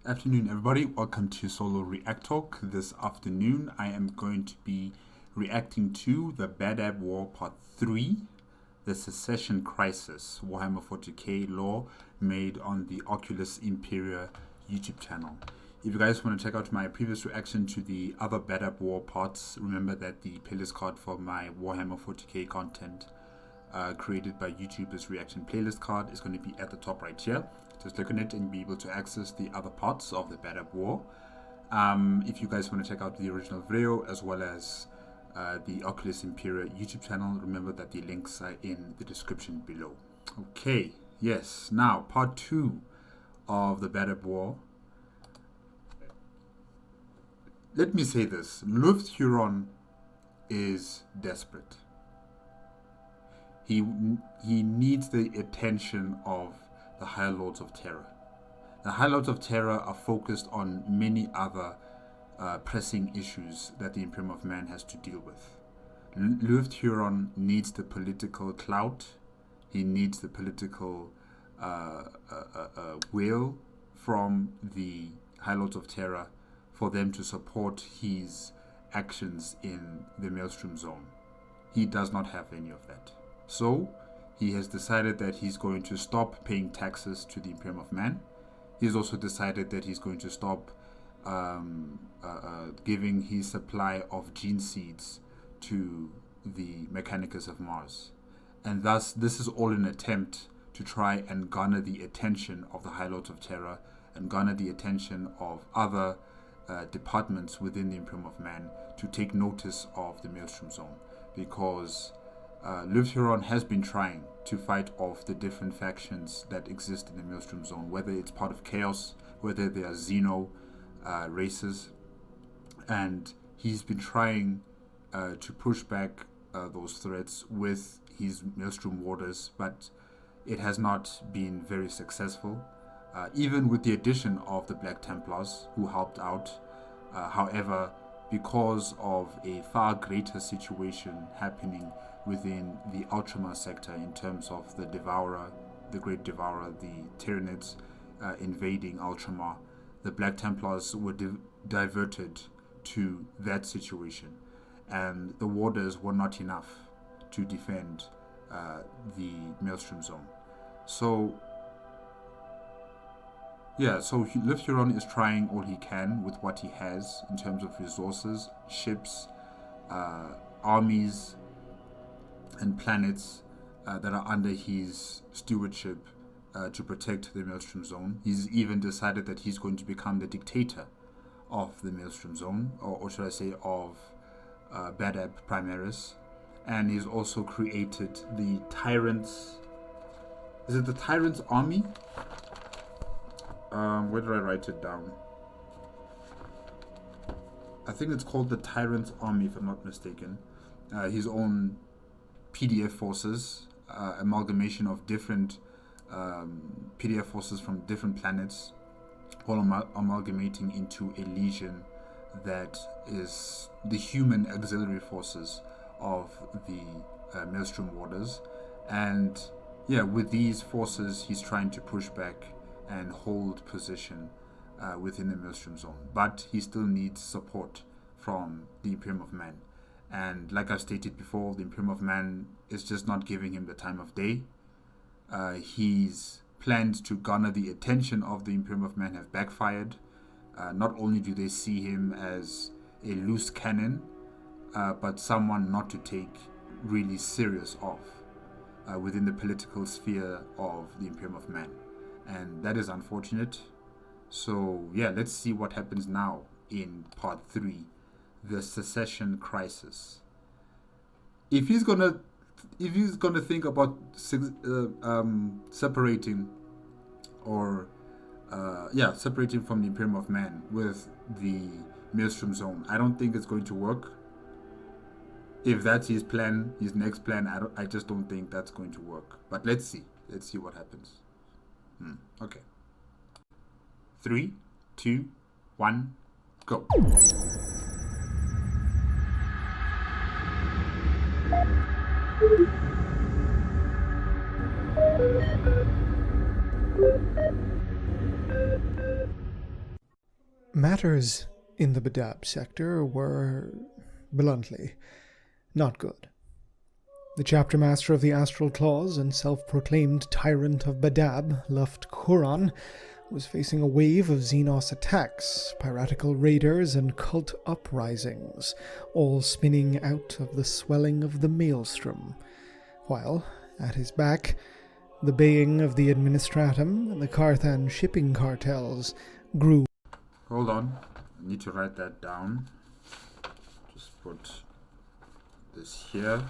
Afternoon, everybody. Welcome to Solo ReacTalk. This afternoon, I am going to be reacting to the Badab War Part 3, the Secession Crisis, Warhammer 40k lore made on the Oculus Imperia YouTube channel. If you guys want to check out my previous reaction to the other Badab War parts, remember that the playlist card for my Warhammer 40k content created by YouTube's reaction playlist card is going to be at the top right here. Just click on it and be able to access the other parts of the Badab War. If you guys want to check out the original video as well as the Oculus Imperia YouTube channel, remember that the links are in the description below. Okay, yes, now part 2 of the Badab War. Let me say this, Luft Huron is desperate. He needs the attention of the High Lords of Terra. The High Lords of Terra are focused on many other pressing issues that the Imperium of Man has to deal with. Luft Huron needs the political clout. He needs the political will from the High Lords of Terra for them to support his actions in the Maelstrom Zone. He does not have any of that. So he has decided that he's going to stop paying taxes to the Imperium of Man. He's also decided that he's going to stop giving his supply of gene seeds to the Mechanicus of Mars. And thus, this is all an attempt to try and garner the attention of the High Lords of Terra and garner the attention of other departments within the Imperium of Man to take notice of the Maelstrom Zone. Because Luft Huron has been trying to fight off the different factions that exist in the Maelstrom Zone, whether it's part of Chaos, whether they are Xeno races, and he's been trying to push back those threats with his Maelstrom Warders, but it has not been very successful, even with the addition of the Black Templars who helped out. However, because of a far greater situation happening within the Ultramar sector in terms of the Devourer, the Great Devourer, the Tyranids invading Ultramar, the Black Templars were diverted to that situation, and the Warders were not enough to defend the Maelstrom Zone. So yeah, so Luft Huron is trying all he can with what he has in terms of resources, ships, armies, and planets that are under his stewardship to protect the Maelstrom Zone. He's even decided that he's going to become the dictator of the Maelstrom Zone, or should I say of Badab Primaris. And he's also created the Tyrants. Is it the Tyrants Army? Where did I write it down? I think it's called the Tyrants Army, if I'm not mistaken. His own PDF forces, amalgamation of different PDF forces from different planets, all amalgamating into a legion that is the human auxiliary forces of the Maelstrom Warders. And yeah, with these forces, he's trying to push back and hold position within the Maelstrom Zone, but he still needs support from the Imperium of Man. And like I've stated before, the Imperium of Man is just not giving him the time of day. His plans to garner the attention of the Imperium of Man have backfired. Not only do they see him as a loose cannon, but someone not to take really serious of within the political sphere of the Imperium of Man. And that is unfortunate. So yeah, let's see what happens now in part 3, the Secession Crisis. If he's gonna think about separating, or separating from the Imperium of Man with the Maelstrom Zone, I don't think it's going to work. If that's his plan, his next plan, I just don't think that's going to work. But let's see what happens. Okay. 3, 2, 1, go. Matters in the Badab sector were, bluntly, not good. The chapter master of the Astral Claws and self-proclaimed tyrant of Badab, Luft Kuran, was facing a wave of Xenos attacks, piratical raiders, and cult uprisings, all spinning out of the swelling of the maelstrom, while, at his back, the baying of the Administratum and the Carthan shipping cartels grew. Hold on, I need to write that down. Just put this here.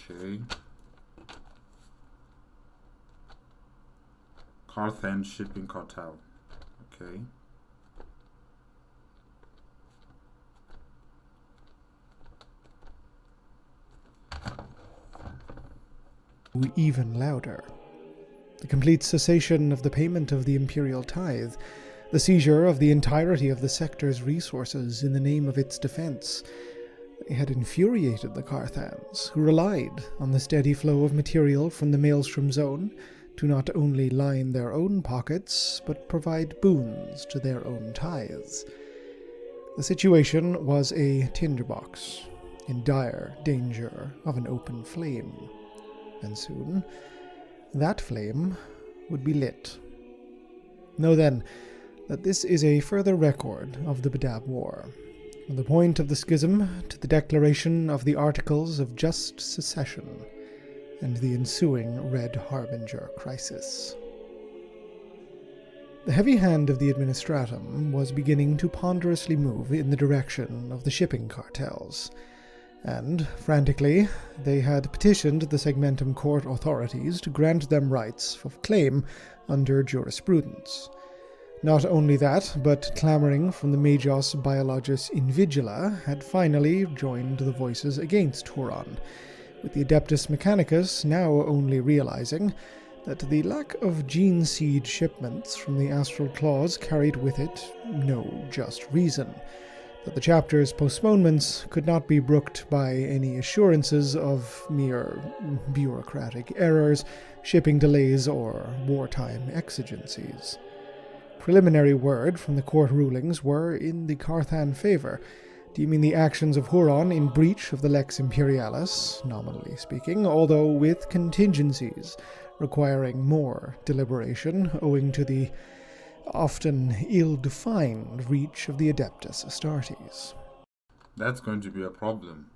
Okay. Carthan shipping cartel. Okay. Even louder. The complete cessation of the payment of the imperial tithe, the seizure of the entirety of the sector's resources in the name of its defense. They had infuriated the Carthans, who relied on the steady flow of material from the Maelstrom Zone to not only line their own pockets, but provide boons to their own tithes. The situation was a tinderbox, in dire danger of an open flame. And soon, that flame would be lit. Know then that this is a further record of the Badab War, from the point of the schism to the declaration of the Articles of Just Secession, and the ensuing Red Harbinger crisis. The heavy hand of the Administratum was beginning to ponderously move in the direction of the shipping cartels, and, frantically, they had petitioned the Segmentum court authorities to grant them rights of claim under jurisprudence. Not only that, but clamoring from the Magos Biologus Invigila had finally joined the voices against Huron, with the Adeptus Mechanicus now only realizing that the lack of gene seed shipments from the Astral Claws carried with it no just reason, that the chapter's postponements could not be brooked by any assurances of mere bureaucratic errors, shipping delays, or wartime exigencies. Preliminary word from the court rulings were in the Carthan favor, deeming the actions of Huron in breach of the Lex Imperialis, nominally speaking, although with contingencies requiring more deliberation owing to the often ill-defined reach of the Adeptus Astartes. That's going to be a problem.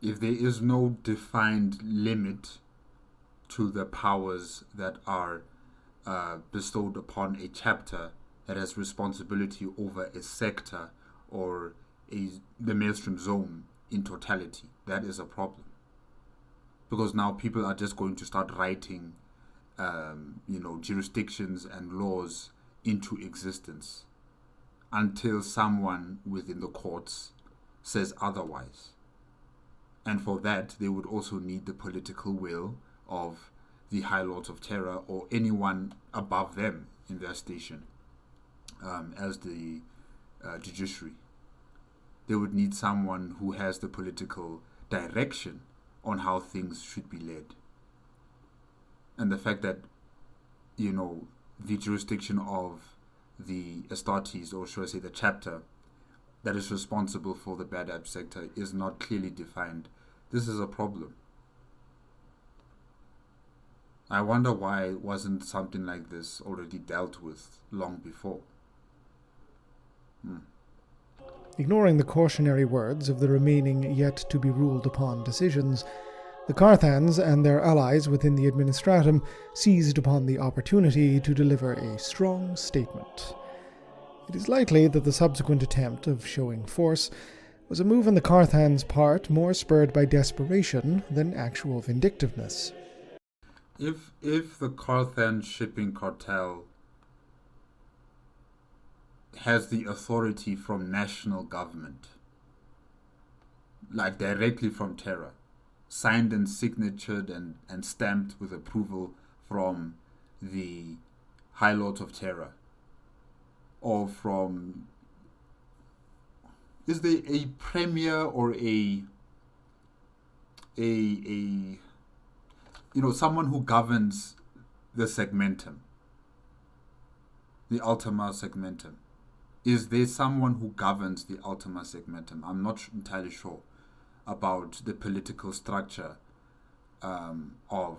If there is no defined limit to the powers that are bestowed upon a chapter that has responsibility over a sector or the Maelstrom Zone in totality, that is a problem. Because now people are just going to start writing jurisdictions and laws into existence until someone within the courts says otherwise. And for that, they would also need the political will of the High Lords of Terra or anyone above them in their station as the judiciary. They would need someone who has the political direction on how things should be led. And the fact that, the jurisdiction of the Astartes, or should I say the chapter that is responsible for the Badab sector, is not clearly defined. This is a problem. I wonder why wasn't something like this already dealt with long before. Ignoring the cautionary words of the remaining yet-to-be-ruled-upon decisions, the Carthans and their allies within the Administratum seized upon the opportunity to deliver a strong statement. It is likely that the subsequent attempt of showing force was a move on the Carthans' part more spurred by desperation than actual vindictiveness. If the Carthan shipping cartel has the authority from national government, like directly from Terra, signed and signatured and stamped with approval from the High Lords of Terra, or from, is there a premier or a someone who governs the segmentum, The Ultima Segmentum. Is there someone who governs the Ultima Segmentum? I'm not entirely sure about the political structure of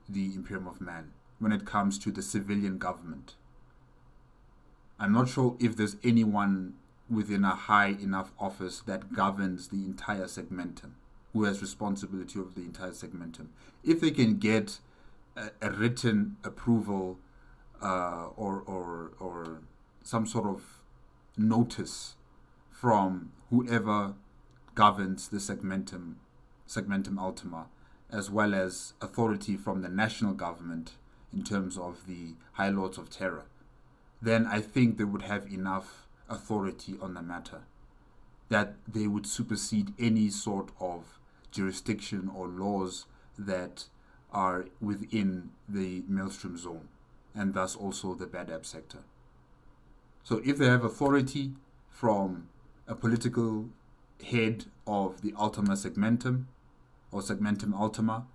the Imperium of Man when it comes to the civilian government. I'm not sure if there's anyone within a high enough office that governs the entire segmentum, who has responsibility of the entire segmentum. If they can get a written approval or some sort of notice from whoever governs the segmentum Ultima, as well as authority from the national government in terms of the High Lords of Terra, then I think they would have enough authority on the matter that they would supersede any sort of jurisdiction or laws that are within the Maelstrom zone, and thus also the Badab sector. So if they have authority from a political head of the Ultima Segmentum or Segmentum Ultima,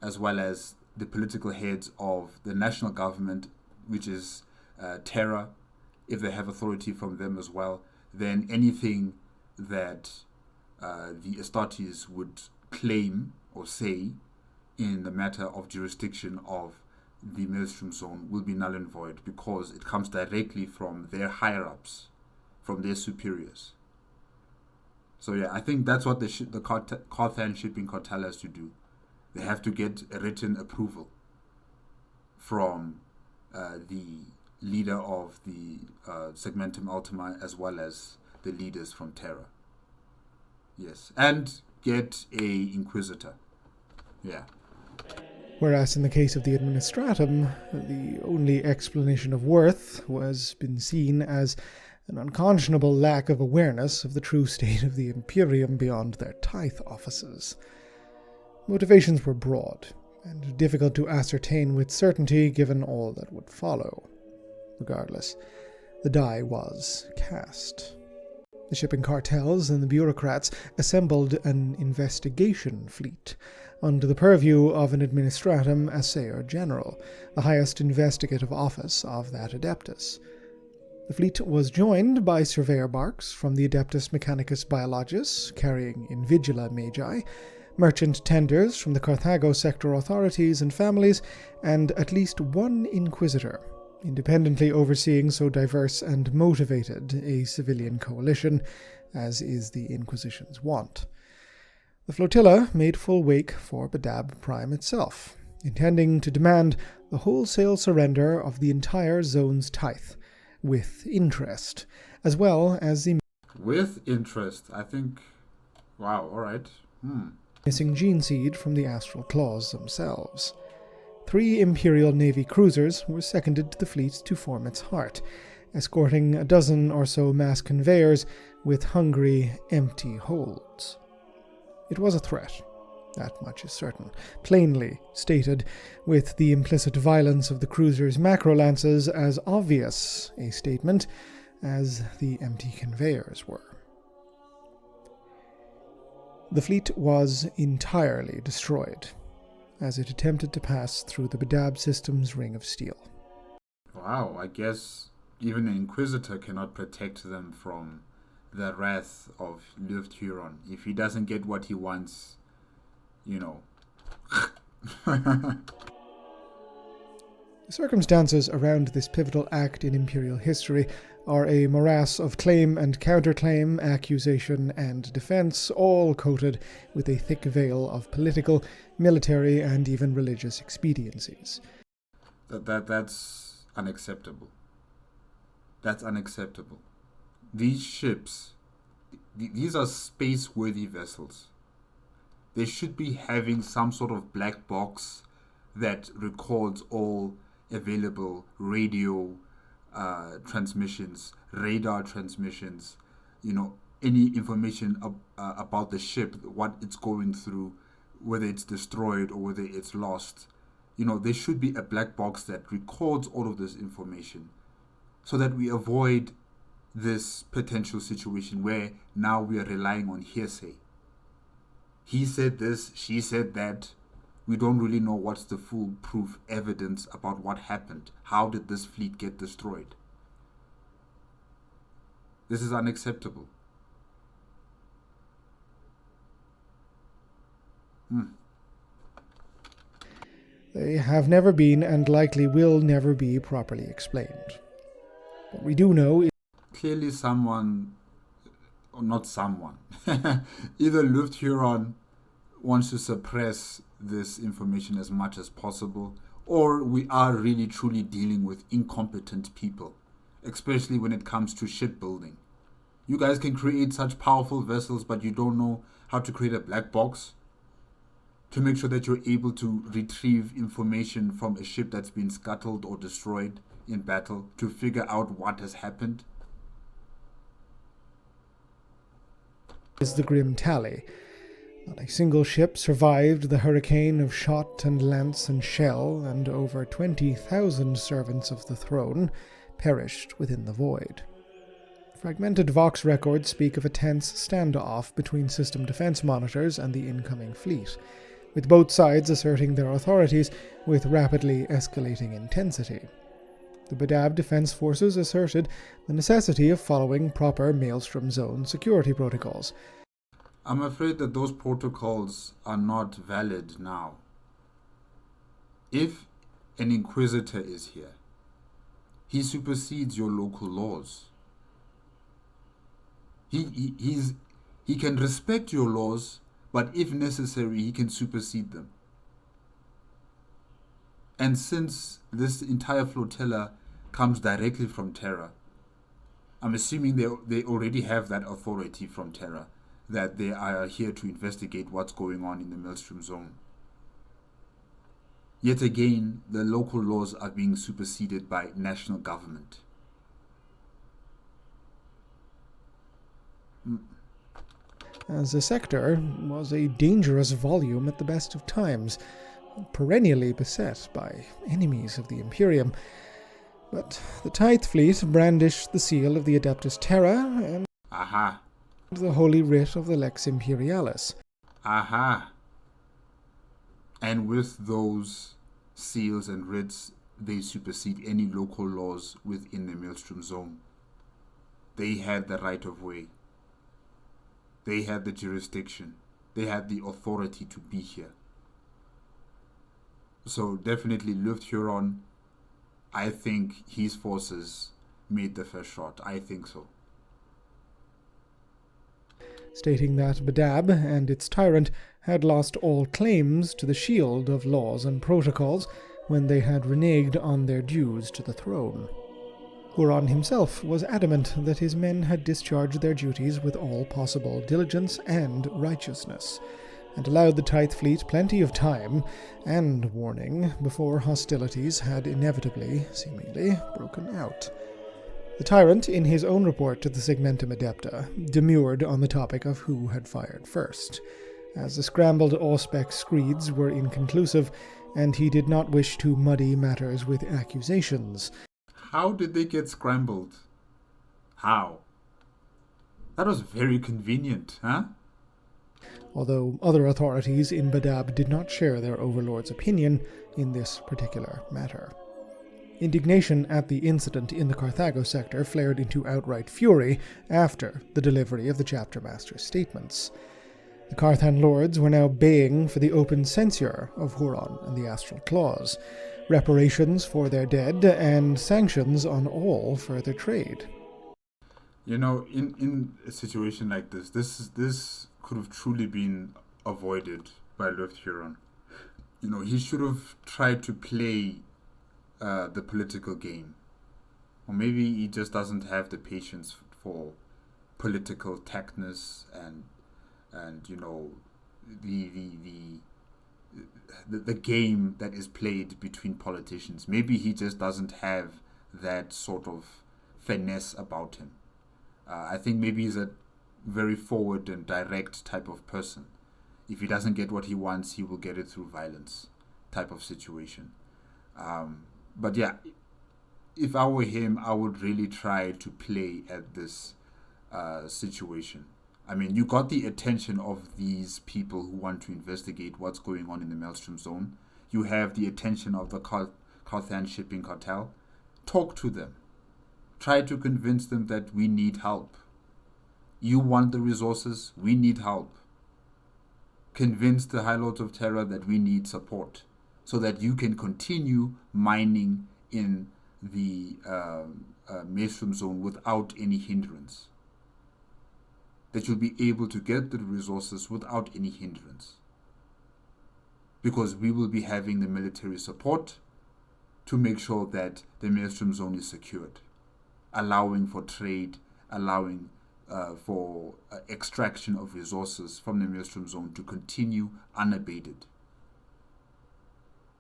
as well as the political heads of the national government, which is Terra, if they have authority from them as well, then anything that the Astartes would claim or say in the matter of jurisdiction of the Maelstrom zone will be null and void, because it comes directly from their higher-ups, from their superiors. So yeah, I think that's what the Carthan shipping cartel has to do. They have to get a written approval from the leader of the Segmentum Ultima, as well as the leaders from Terra. Yes, and get a Inquisitor. Yeah. Whereas in the case of the Administratum, the only explanation of worth was been seen as an unconscionable lack of awareness of the true state of the Imperium beyond their tithe offices. Motivations were broad, and difficult to ascertain with certainty given all that would follow. Regardless, the die was cast. The shipping cartels and the bureaucrats assembled an investigation fleet under the purview of an Administratum Assayer General, the highest investigative office of that Adeptus. The fleet was joined by surveyor barks from the Adeptus Mechanicus Biologus, carrying Invigila Magi, merchant tenders from the Carthago sector authorities and families, and at least one Inquisitor, independently overseeing so diverse and motivated a civilian coalition, as is the Inquisition's wont. The flotilla made full wake for Badab Prime itself, intending to demand the wholesale surrender of the entire zone's tithe, with interest, as well as the With interest, I think. Wow, alright. missing gene seed from the astral claws themselves. 3 Imperial Navy cruisers were seconded to the fleet to form its heart, escorting a dozen or so mass conveyors with hungry, empty holds. It was a threat, that much is certain, plainly stated, with the implicit violence of the cruisers' macrolances as obvious a statement as the empty conveyors were. The fleet was entirely destroyed as it attempted to pass through the Badab system's ring of steel. Wow, I guess even an Inquisitor cannot protect them from the wrath of Luft Huron. If he doesn't get what he wants, you know. The circumstances around this pivotal act in Imperial history are a morass of claim and counterclaim, accusation and defense, all coated with a thick veil of political, military, and even religious expediencies. That's unacceptable. That's unacceptable. These ships, these are space-worthy vessels. They should be having some sort of black box that records all available radio transmissions, radar transmissions, any information about the ship, what it's going through, whether it's destroyed or whether it's lost. There should be a black box that records all of this information so that we avoid this potential situation where now we are relying on hearsay. He said this, she said that. We don't really know what's the foolproof evidence about what happened. How did this fleet get destroyed? This is unacceptable. They have never been and likely will never be properly explained. What we do know is Clearly someone, or not someone, either Lufthuron wants to suppress this information as much as possible, or we are really truly dealing with incompetent people, especially when it comes to shipbuilding. You guys can create such powerful vessels, but you don't know how to create a black box to make sure that you're able to retrieve information from a ship that's been scuttled or destroyed in battle to figure out what has happened. the grim tally. Not a single ship survived the hurricane of shot and lance and shell, and over 20,000 servants of the throne perished within the void. Fragmented Vox records speak of a tense standoff between system defense monitors and the incoming fleet, with both sides asserting their authorities with rapidly escalating intensity. The Badab Defense Forces asserted the necessity of following proper Maelstrom Zone security protocols. I'm afraid that those protocols are not valid now. If an Inquisitor is here, he supersedes your local laws. He can respect your laws, but if necessary, he can supersede them. And since this entire flotilla comes directly from Terra, I'm assuming they already have that authority from Terra, that they are here to investigate what's going on in the Maelstrom Zone. Yet again, the local laws are being superseded by national government. As a sector was a dangerous volume at the best of times, perennially beset by enemies of the Imperium. But the Tithe Fleet brandished the seal of the Adeptus Terra and the Holy Writ of the Lex Imperialis. And with those seals and writs, they supersede any local laws within the Maelstrom Zone. They had the right of way. They had the jurisdiction. They had the authority to be here. So definitely Lufthuron, I think his forces made the first shot. I think so. Stating that Badab and its tyrant had lost all claims to the shield of laws and protocols when they had reneged on their dues to the throne. Huron himself was adamant that his men had discharged their duties with all possible diligence and righteousness, and allowed the Tithe Fleet plenty of time and warning before hostilities had inevitably, seemingly, broken out. The tyrant, in his own report to the Segmentum Adepta, demurred on the topic of who had fired first, as the scrambled Auspex screeds were inconclusive, and he did not wish to muddy matters with accusations. How did they get scrambled? How? That was very convenient, huh? Although other authorities in Badab did not share their overlord's opinion in this particular matter. Indignation at the incident in the Carthago sector flared into outright fury after the delivery of the chapter master's statements. The Carthan lords were now baying for the open censure of Huron and the Astral Claws, reparations for their dead, and sanctions on all further trade. You know, in a situation like this could have truly been avoided by Lufthuron. You know, he should have tried to play the political game. Or maybe he just doesn't have the patience for political tactness and you know, the game that is played between politicians. Maybe he just doesn't have that sort of finesse about him. I think maybe he's a very forward and direct type of person. If he doesn't get what he wants, he will get it through violence type of situation. But yeah, if I were him, I would really try to play at this situation. I mean, you got the attention of these people who want to investigate what's going on in the Maelstrom Zone. You have the attention of the Carthan shipping cartel. Talk to them. Try to convince them that we need help. You want the resources, we need help. Convince the High Lords of Terra that we need support so that you can continue mining in the Maelstrom Zone without any hindrance. That you'll be able to get the resources without any hindrance. Because we will be having the military support to make sure that the Maelstrom Zone is secured, allowing for trade, allowing for extraction of resources from the Maelstrom Zone to continue unabated.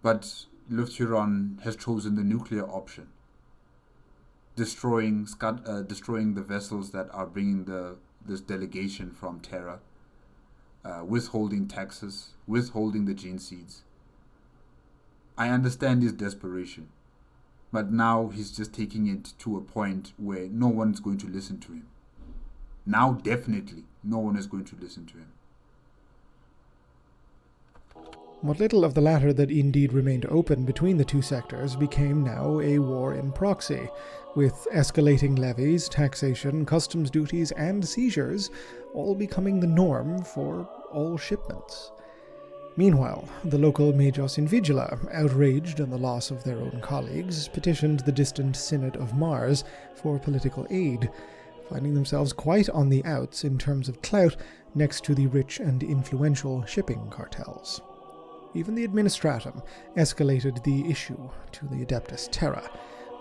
But Lufthuron has chosen the nuclear option, destroying the vessels that are bringing this delegation from Terra, withholding taxes, withholding the gene seeds. I understand his desperation, but now he's just taking it to a point where no one's going to listen to him. Now definitely no one is going to listen to him. What little of the latter that indeed remained open between the two sectors became now a war in proxy, with escalating levies, taxation, customs duties, and seizures all becoming the norm for all shipments. Meanwhile, the local Magos Invigila, outraged in the loss of their own colleagues, petitioned the distant Synod of Mars for political aid, finding themselves quite on the outs in terms of clout next to the rich and influential shipping cartels. Even the Administratum escalated the issue to the Adeptus Terra,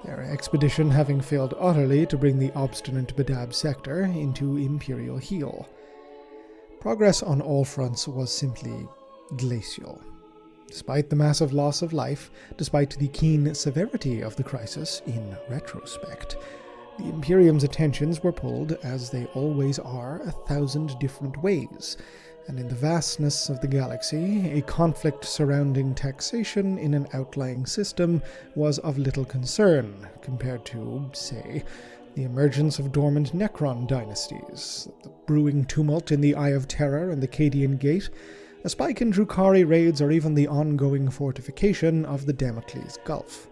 their expedition having failed utterly to bring the obstinate Badab sector into imperial heel. Progress on all fronts was simply glacial. Despite the massive loss of life, despite the keen severity of the crisis in retrospect, the Imperium's attentions were pulled, as they always are, 1,000 different ways, and in the vastness of the galaxy, a conflict surrounding taxation in an outlying system was of little concern compared to, say, the emergence of dormant Necron dynasties, the brewing tumult in the Eye of Terror and the Cadian Gate, a spike in Drukhari raids, or even the ongoing fortification of the Damocles Gulf.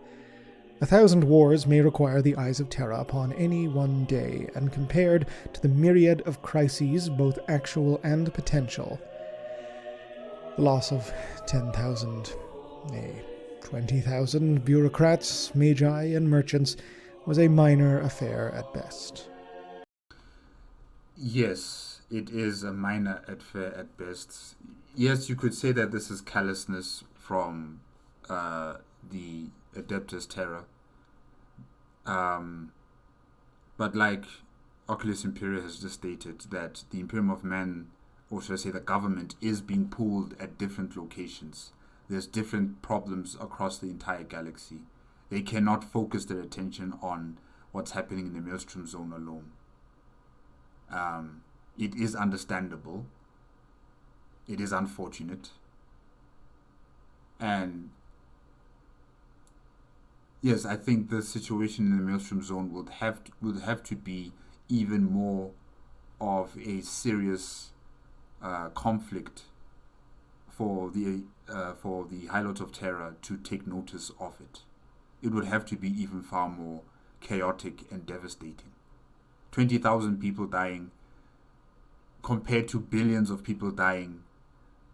1,000 wars may require the Eyes of Terra upon any one day, and compared to the myriad of crises, both actual and potential, the loss of 10,000, nay, 20,000 bureaucrats, magi, and merchants was a minor affair at best. Yes, it is a minor affair at best. Yes, you could say that this is callousness from the Adeptus Terra. But like Oculus Imperia has just stated, that the Imperium of Man, or should I say the government, is being pulled at different locations. There's different problems across the entire galaxy. They cannot focus their attention on what's happening in the Maelstrom Zone alone. It is understandable. It is unfortunate. And yes, I think the situation in the Maelstrom Zone would have to be even more of a serious conflict for the High Lords of Terra to take notice of it. It would have to be even far more chaotic and devastating. 20,000 people dying compared to billions of people dying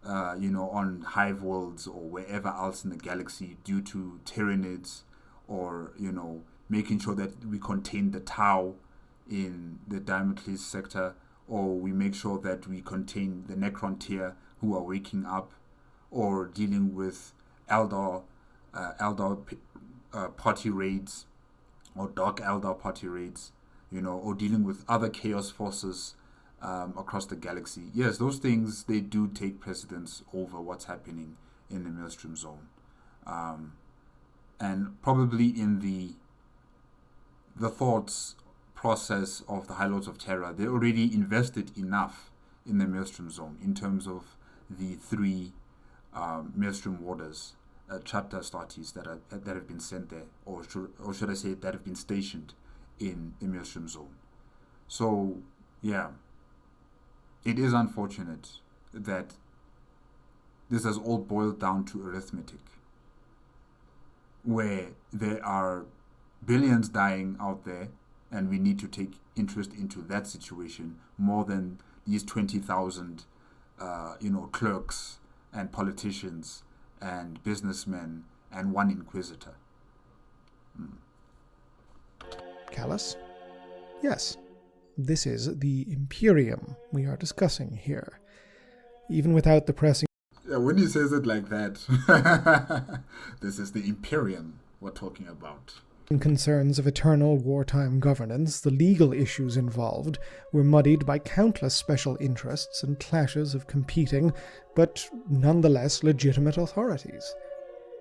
on hive worlds or wherever else in the galaxy due to tyrannids, or making sure that we contain the Tau in the Damocles sector, or we make sure that we contain the Necron tier who are waking up, or dealing with Eldar party raids, or Dark Eldar party raids, or dealing with other chaos forces across the galaxy. Yes, those things, they do take precedence over what's happening in the Maelstrom Zone. And probably in the thoughts process of the High Lords of Terra, they already invested enough in the Maelstrom Zone in terms of the 3 Maelstrom Warders, chapter Astartes that have been sent there, or should I say that have been stationed in the Maelstrom Zone. So yeah, it is unfortunate that this has all boiled down to arithmetic, where there are billions dying out there and we need to take interest into that situation more than these 20,000 clerks and politicians and businessmen and one inquisitor. Callus? Yes, this is the Imperium we are discussing here. Even without the pressing... Yeah, when he says it like that, this is the Imperium we're talking about. Concerns of eternal wartime governance, the legal issues involved were muddied by countless special interests and clashes of competing, but nonetheless legitimate authorities.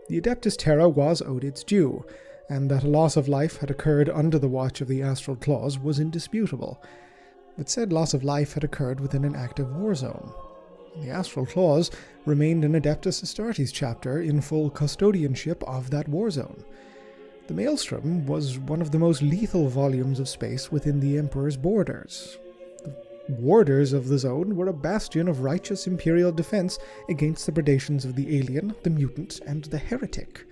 The Adeptus Terra was owed its due, and that a loss of life had occurred under the watch of the Astral Claws was indisputable. But said loss of life had occurred within an active war zone. The Astral Claws remained an Adeptus Astartes chapter in full custodianship of that war zone. The Maelstrom was one of the most lethal volumes of space within the Emperor's borders. The warders of the zone were a bastion of righteous Imperial defense against the predations of the alien, the mutant, and the heretic.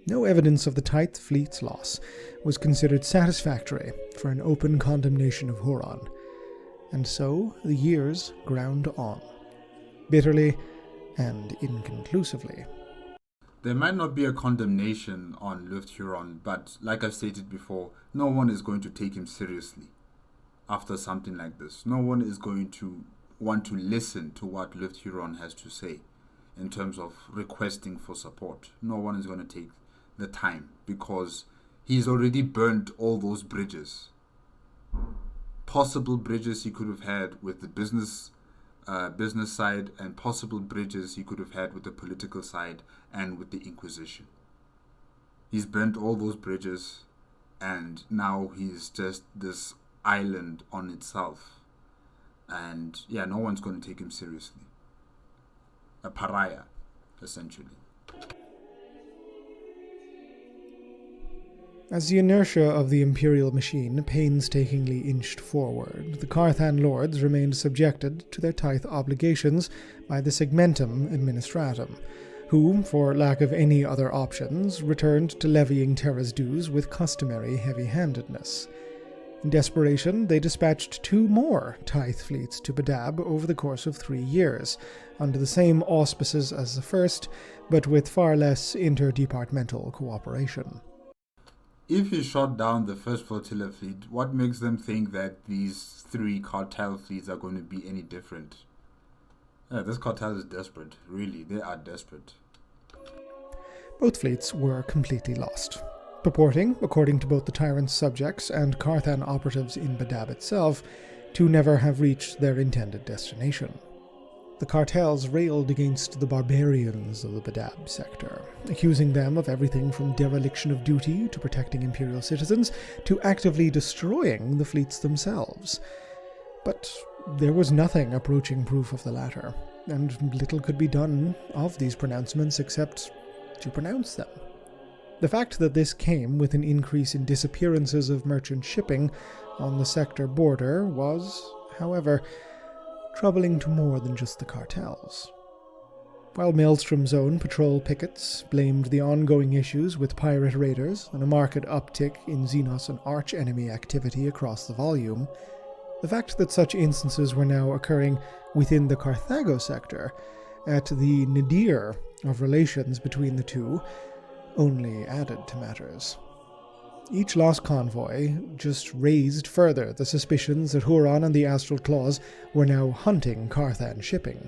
No evidence of the Tithe fleet's loss was considered satisfactory for an open condemnation of Huron, and so the years ground on, bitterly and inconclusively. There might not be a condemnation on Luft Huron, but like I've stated before, no one is going to take him seriously after something like this. No one is going to want to listen to what Luft Huron has to say in terms of requesting for support. No one is going to take the time because he's already burnt all those bridges. Possible bridges he could have had with the business side, and possible bridges he could have had with the political side and with the Inquisition. He's burnt all those bridges, and now he's just this island on itself. And yeah, no one's going to take him seriously. A pariah, essentially. As the inertia of the Imperial machine painstakingly inched forward, the Carthan lords remained subjected to their tithe obligations by the Segmentum Administratum, who, for lack of any other options, returned to levying Terra's dues with customary heavy-handedness. In desperation, they dispatched 2 more tithe fleets to Badab over the course of 3 years, under the same auspices as the first, but with far less interdepartmental cooperation. If he shot down the first flotilla fleet, what makes them think that these 3 cartel fleets are going to be any different? Yeah, this cartel is desperate. Really, they are desperate. Both fleets were completely lost, purporting, according to both the tyrant's subjects and Carthan operatives in Badab itself, to never have reached their intended destination. The cartels railed against the barbarians of the Badab sector, accusing them of everything from dereliction of duty to protecting Imperial citizens to actively destroying the fleets themselves. But there was nothing approaching proof of the latter, and little could be done of these pronouncements except to pronounce them. The fact that this came with an increase in disappearances of merchant shipping on the sector border was, however, troubling to more than just the cartels. While Maelstrom's own patrol pickets blamed the ongoing issues with pirate raiders and a marked uptick in Xenos and arch-enemy activity across the volume, the fact that such instances were now occurring within the Carthago sector, at the nadir of relations between the two, only added to matters. Each lost convoy just raised further the suspicions that Huron and the Astral Claws were now hunting Carthan shipping,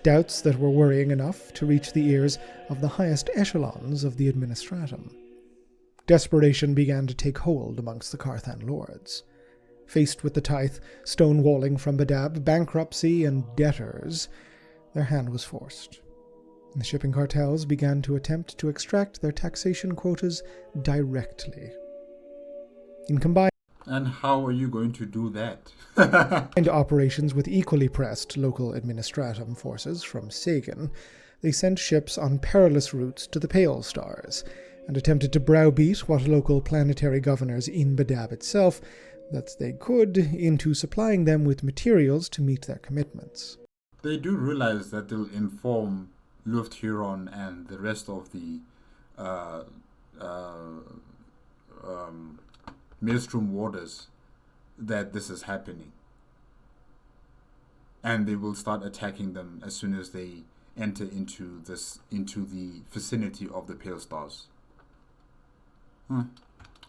doubts that were worrying enough to reach the ears of the highest echelons of the Administratum. Desperation began to take hold amongst the Carthan lords. Faced with the tithe, stonewalling from Badab, bankruptcy, and debtors, their hand was forced. The shipping cartels began to attempt to extract their taxation quotas directly. In combined And how are you going to do that? operations with equally pressed local administratum forces from Sagan, they sent ships on perilous routes to the Pale Stars, and attempted to browbeat what local planetary governors in Badab itself that they could into supplying them with materials to meet their commitments. They do realize that they'll inform Luft Huron and the rest of the Maelstrom warders that this is happening. And they will start attacking them as soon as they enter into the vicinity of the Pale Stars.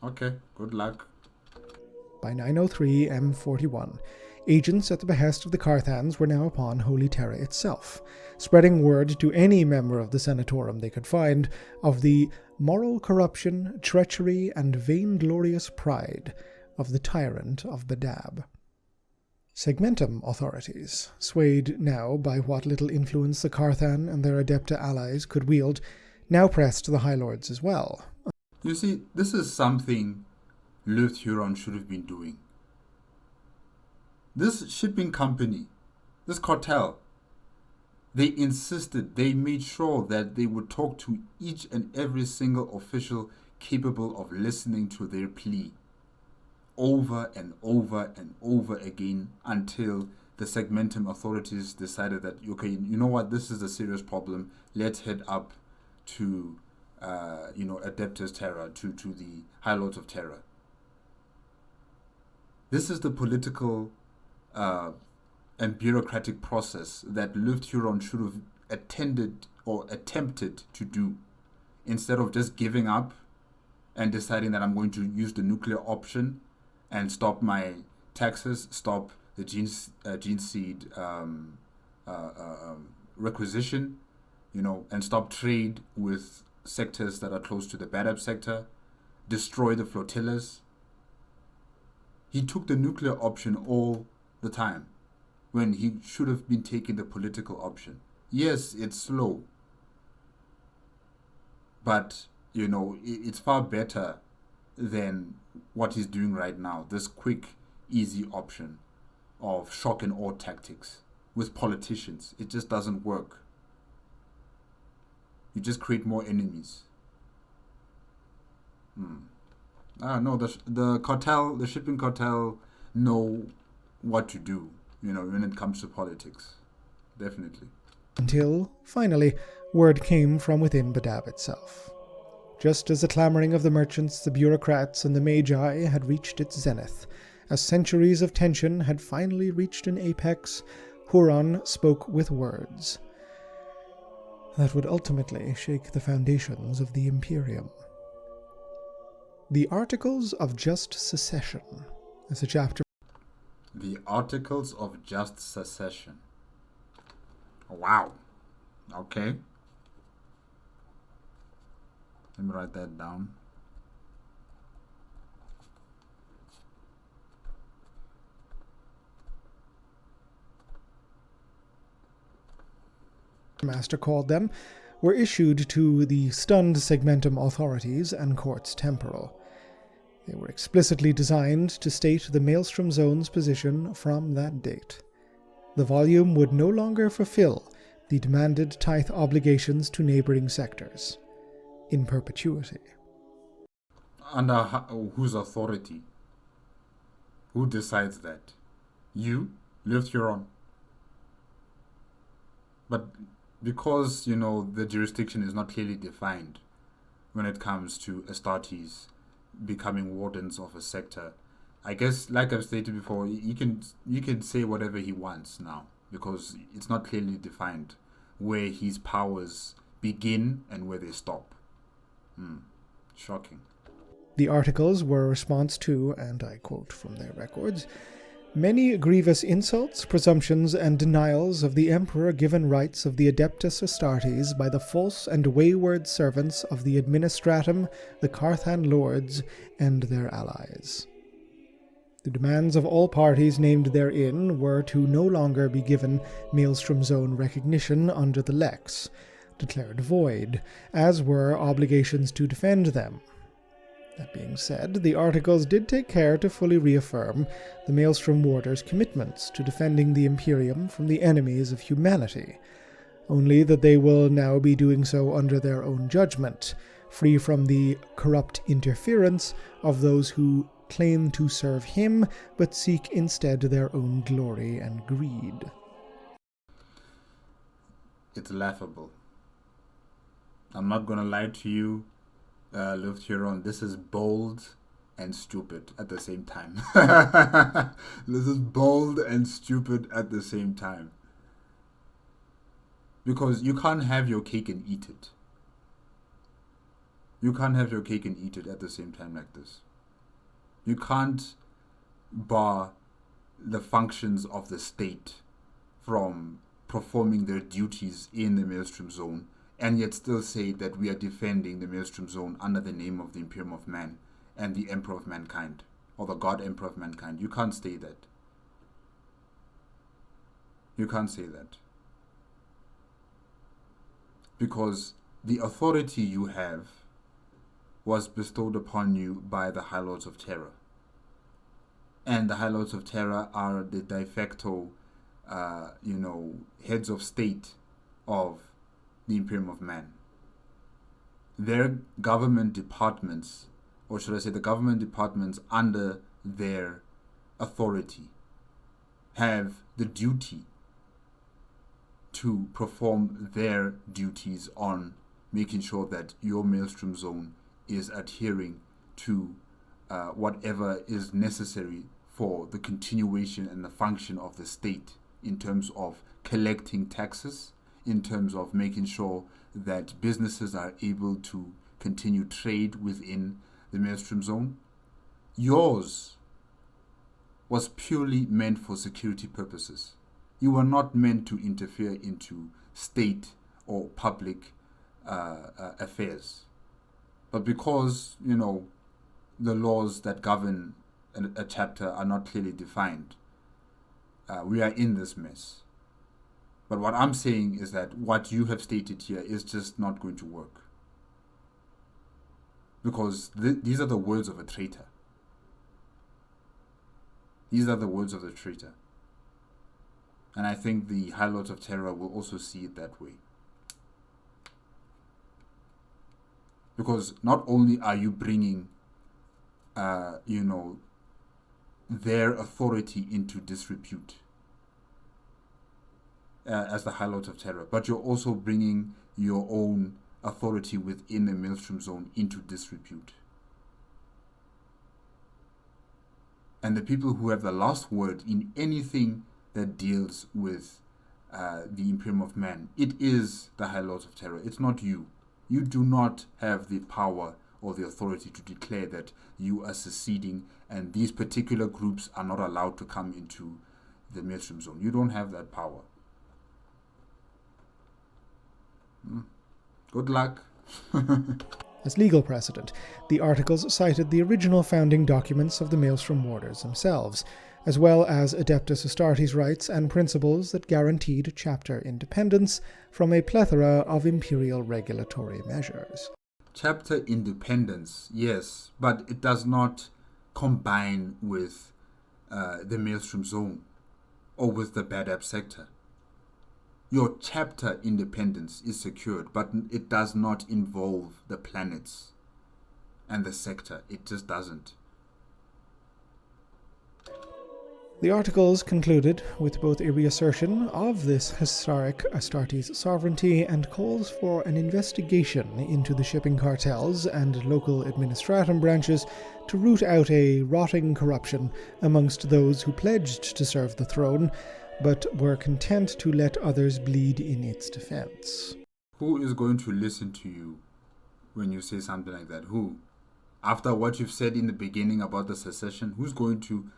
Okay, good luck. By 903 M41, agents at the behest of the Carthans were now upon Holy Terra itself, spreading word to any member of the Senatorum they could find of the moral corruption, treachery, and vainglorious pride of the tyrant of Badab. Segmentum authorities, swayed now by what little influence the Carthan and their Adepta allies could wield, now pressed the High Lords as well. You see, this is something Left Huron should have been doing. This shipping company, this cartel, they insisted, they made sure that they would talk to each and every single official capable of listening to their plea over and over and over again until the Segmentum authorities decided that, okay, you know what, this is a serious problem. Let's head up to, Adeptus Terra, to the High Lords of Terra. This is the political and bureaucratic process that Left Huron should have attended or attempted to do, instead of just giving up and deciding that I'm going to use the nuclear option and stop my taxes, stop the gene seed requisition, and stop trade with sectors that are close to the Badab sector, destroy the flotillas. He took the nuclear option all the time when he should have been taking the political option. Yes, it's slow, but it's far better than what he's doing right now, this quick, easy option of shock and awe tactics with politicians. It just doesn't work. You just create more enemies. No, the cartel, the shipping cartel, know what to do, when it comes to politics. Definitely. Until, finally, word came from within Badab itself. Just as the clamoring of the merchants, the bureaucrats, and the magi had reached its zenith, as centuries of tension had finally reached an apex, Huron spoke with words that would ultimately shake the foundations of the Imperium. The Articles of Just Secession is a chapter. The Articles of Just Secession. Wow. Okay. Let me write that down. Master called them, were issued to the stunned Segmentum authorities and courts temporal. They were explicitly designed to state the Maelstrom Zone's position from that date. The volume would no longer fulfill the demanded tithe obligations to neighboring sectors, in perpetuity. Under whose authority? Who decides that? You? Left Huron. But because, the jurisdiction is not clearly defined when it comes to Astartes becoming wardens of a sector, I guess, like I've stated before, you can say whatever he wants now, because it's not clearly defined where his powers begin and where they stop. Shocking. The articles were a response to, and I quote from their records, many grievous insults, presumptions, and denials of the Emperor given rights of the Adeptus Astartes by the false and wayward servants of the Administratum, the Carthan Lords, and their allies. The demands of all parties named therein were to no longer be given Maelstrom Zone recognition under the Lex, declared void, as were obligations to defend them. That being said, the articles did take care to fully reaffirm the Maelstrom Warders' commitments to defending the Imperium from the enemies of humanity, only that they will now be doing so under their own judgment, free from the corrupt interference of those who claim to serve him, but seek instead their own glory and greed. It's laughable. I'm not going to lie to you, Left Huron. This is bold and stupid at the same time. This is bold and stupid at the same time. Because you can't have your cake and eat it. You can't have your cake and eat it at the same time like this. You can't bar the functions of the state from performing their duties in the Maelstrom Zone and yet still say that we are defending the Maelstrom Zone under the name of the Imperium of Man and the Emperor of Mankind, or the God Emperor of Mankind. You can't say that. You can't say that. Because the authority you have was bestowed upon you by the High Lords of Terra. And the High Lords of Terra are the de facto, heads of state of the Imperium of Man. Their government departments, or should I say the government departments under their authority, have the duty to perform their duties on making sure that your Maelstrom Zone is adhering to whatever is necessary for the continuation and the function of the state in terms of collecting taxes, in terms of making sure that businesses are able to continue trade within the Maelstrom Zone. Yours was purely meant for security purposes. You were not meant to interfere into state or public affairs. But because, the laws that govern a chapter are not clearly defined, we are in this mess. But what I'm saying is that what you have stated here is just not going to work. Because these are the words of a traitor. These are the words of the traitor. And I think the High Lords of Terra will also see it that way. Because not only are you bringing, their authority into disrepute as the High Lords of Terra, but you're also bringing your own authority within the Maelstrom Zone into disrepute. And the people who have the last word in anything that deals with the Imperium of Man, it is the High Lords of Terra. It's not you. You do not have the power or the authority to declare that you are seceding and these particular groups are not allowed to come into the Maelstrom Zone. You don't have that power. Good luck. As legal precedent, the articles cited the original founding documents of the Maelstrom Warders themselves, as well as Adeptus Astartes rights and principles that guaranteed chapter independence from a plethora of imperial regulatory measures. Chapter independence, yes, but it does not combine with the Maelstrom Zone or with the Badab sector. Your chapter independence is secured, but it does not involve the planets and the sector. It just doesn't. The articles concluded with both a reassertion of this historic Astartes sovereignty and calls for an investigation into the shipping cartels and local administratum branches to root out a rotting corruption amongst those who pledged to serve the throne, but were content to let others bleed in its defense. Who is going to listen to you when you say something like that? Who? After what you've said in the beginning about the secession, who's going to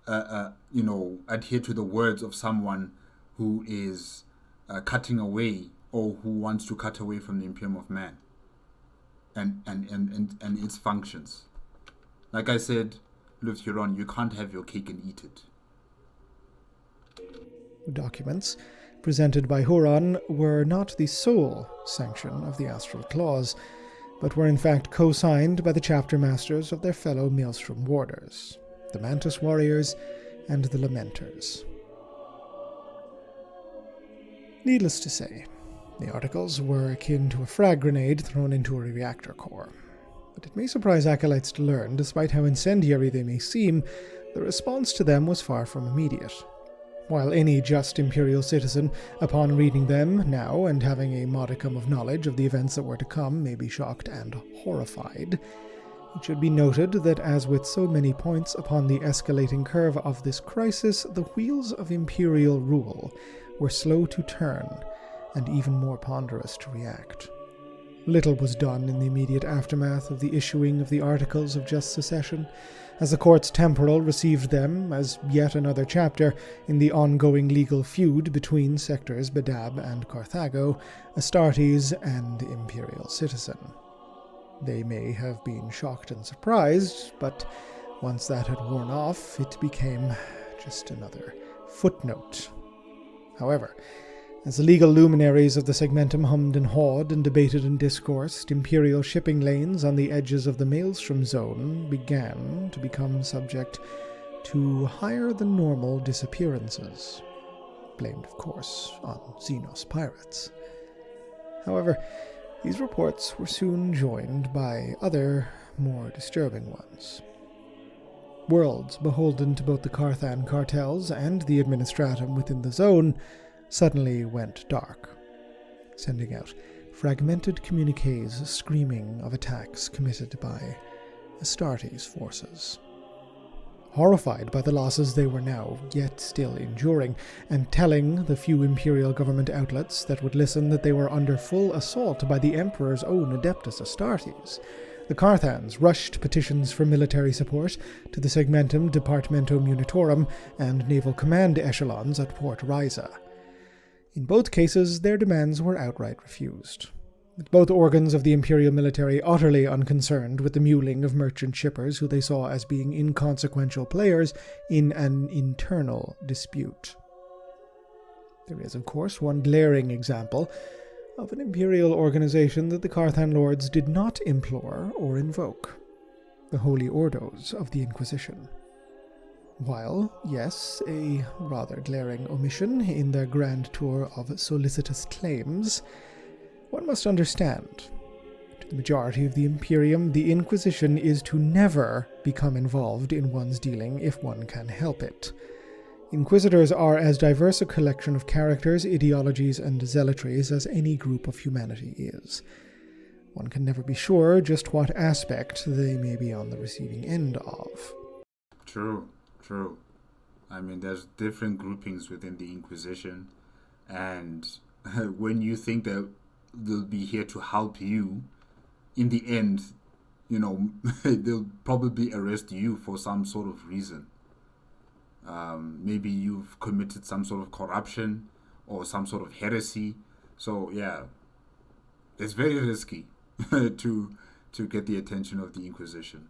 adhere to the words of someone who is cutting away or who wants to cut away from the Imperium of Man and its functions? Like I said, Liv Huron, you can't have your cake and eat it. Documents presented by Huron were not the sole sanction of the Astral Clause, but were in fact co-signed by the chapter masters of their fellow Maelstrom Warders, the Mantis Warriors, and the Lamenters. Needless to say, the articles were akin to a frag grenade thrown into a reactor core. But it may surprise acolytes to learn, despite how incendiary they may seem, the response to them was far from immediate. While any just imperial citizen, upon reading them now and having a modicum of knowledge of the events that were to come, may be shocked and horrified, It should be noted that, as with so many points upon the escalating curve of this crisis, the wheels of imperial rule were slow to turn and even more ponderous to react. Little was done in the immediate aftermath of the issuing of the Articles of Just Secession, as the courts temporal received them as yet another chapter in the ongoing legal feud between sectors Badab and Carthago, Astartes and Imperial Citizen. They may have been shocked and surprised, but once that had worn off, it became just another footnote. However, as the legal luminaries of the segmentum hummed and hawed and debated and discoursed, imperial shipping lanes on the edges of the Maelstrom Zone began to become subject to higher-than-normal disappearances, blamed, of course, on Xenos pirates. However, these reports were soon joined by other, more disturbing ones. Worlds beholden to both the Carthan cartels and the administratum within the zone suddenly went dark, sending out fragmented communiques screaming of attacks committed by Astartes forces. Horrified by the losses they were now yet still enduring, and telling the few imperial government outlets that would listen that they were under full assault by the Emperor's own Adeptus Astartes, the Carthans rushed petitions for military support to the Segmentum Departamento Munitorum and naval command echelons at Port Riza. In both cases, their demands were outright refused, with both organs of the imperial military utterly unconcerned with the muling of merchant shippers who they saw as being inconsequential players in an internal dispute. There is, of course, one glaring example of an imperial organization that the Carthan lords did not implore or invoke: the Holy Ordos of the Inquisition. While, yes, a rather glaring omission in their grand tour of solicitous claims, one must understand, to the majority of the Imperium, the Inquisition is to never become involved in one's dealing if one can help it. Inquisitors are as diverse a collection of characters, ideologies, and zealotries as any group of humanity is. One can never be sure just what aspect they may be on the receiving end of. True. I mean, there's different groupings within the Inquisition, and when you think that they'll be here to help you, in the end, they'll probably arrest you for some sort of reason. Maybe you've committed some sort of corruption or some sort of heresy. So yeah, it's very risky to get the attention of the Inquisition.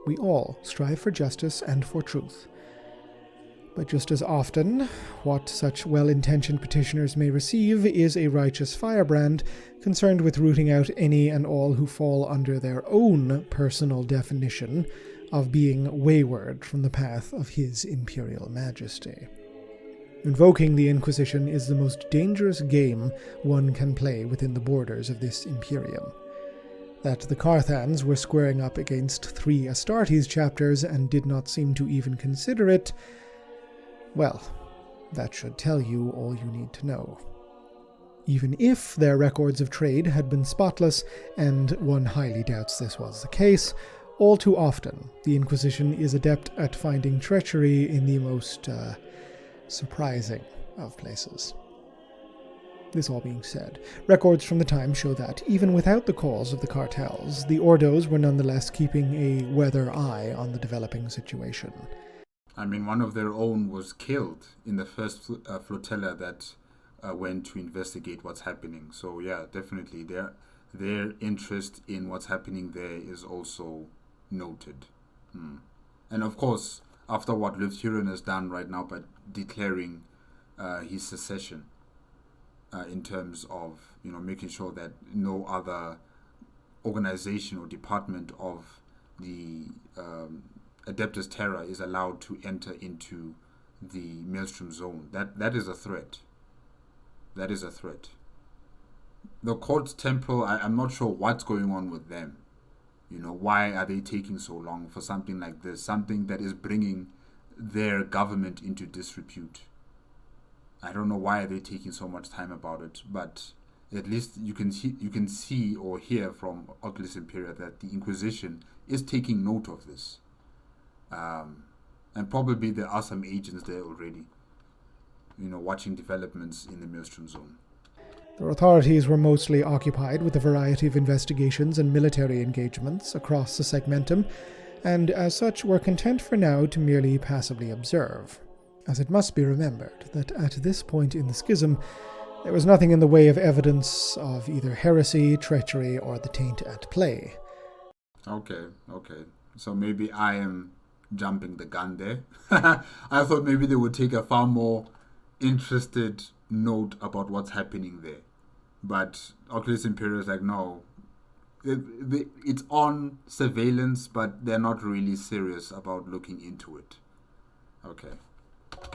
We all strive for justice and for truth. But just as often, what such well-intentioned petitioners may receive is a righteous firebrand concerned with rooting out any and all who fall under their own personal definition of being wayward from the path of His Imperial Majesty. Invoking the Inquisition is the most dangerous game one can play within the borders of this Imperium. That the Carthans were squaring up against 3 Astartes chapters and did not seem to even consider it, well, that should tell you all you need to know. Even if their records of trade had been spotless, and one highly doubts this was the case, all too often the Inquisition is adept at finding treachery in the most surprising of places. This all being said, records from the time show that, even without the calls of the cartels, the Ordos were nonetheless keeping a weather eye on the developing situation. I mean, one of their own was killed in the first flotilla that went to investigate what's happening. So yeah, definitely their interest in what's happening there is also noted. And of course, after what Lufthuren has done right now by declaring his secession, in terms of making sure that no other organization or department of the Adeptus Terra is allowed to enter into the Maelstrom Zone. That is a threat. That is a threat. The Court Temple, I'm not sure what's going on with them. Why are they taking so long for something like this? Something that is bringing their government into disrepute. I don't know why they're taking so much time about it, but At least you can see or hear from Oculus Imperia that the Inquisition is taking note of this. And probably there are some agents there already, watching developments in the Maelstrom Zone. The authorities were mostly occupied with a variety of investigations and military engagements across the segmentum, and as such were content for now to merely passively observe, as it must be remembered that at this point in the schism, there was nothing in the way of evidence of either heresy, treachery, or the taint at play. Okay. So maybe I am jumping the gun there. I thought maybe they would take a far more interested note about what's happening there. But Oculus Imperia is like, no, it's on surveillance, but they're not really serious about looking into it. Okay.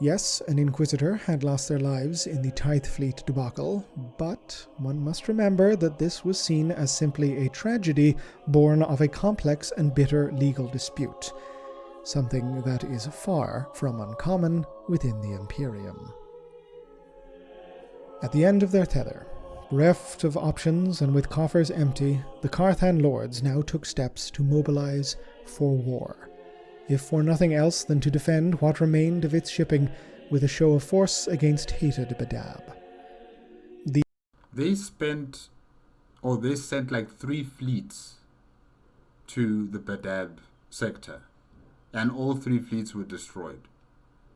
Yes, an Inquisitor had lost their lives in the Tithe Fleet debacle, but one must remember that this was seen as simply a tragedy born of a complex and bitter legal dispute, something that is far from uncommon within the Imperium. At the end of their tether, bereft of options and with coffers empty, the Carthan Lords now took steps to mobilize for war, if for nothing else than to defend what remained of its shipping with a show of force against hated Badab. They sent like 3 fleets to the Badab sector, and all 3 fleets were destroyed.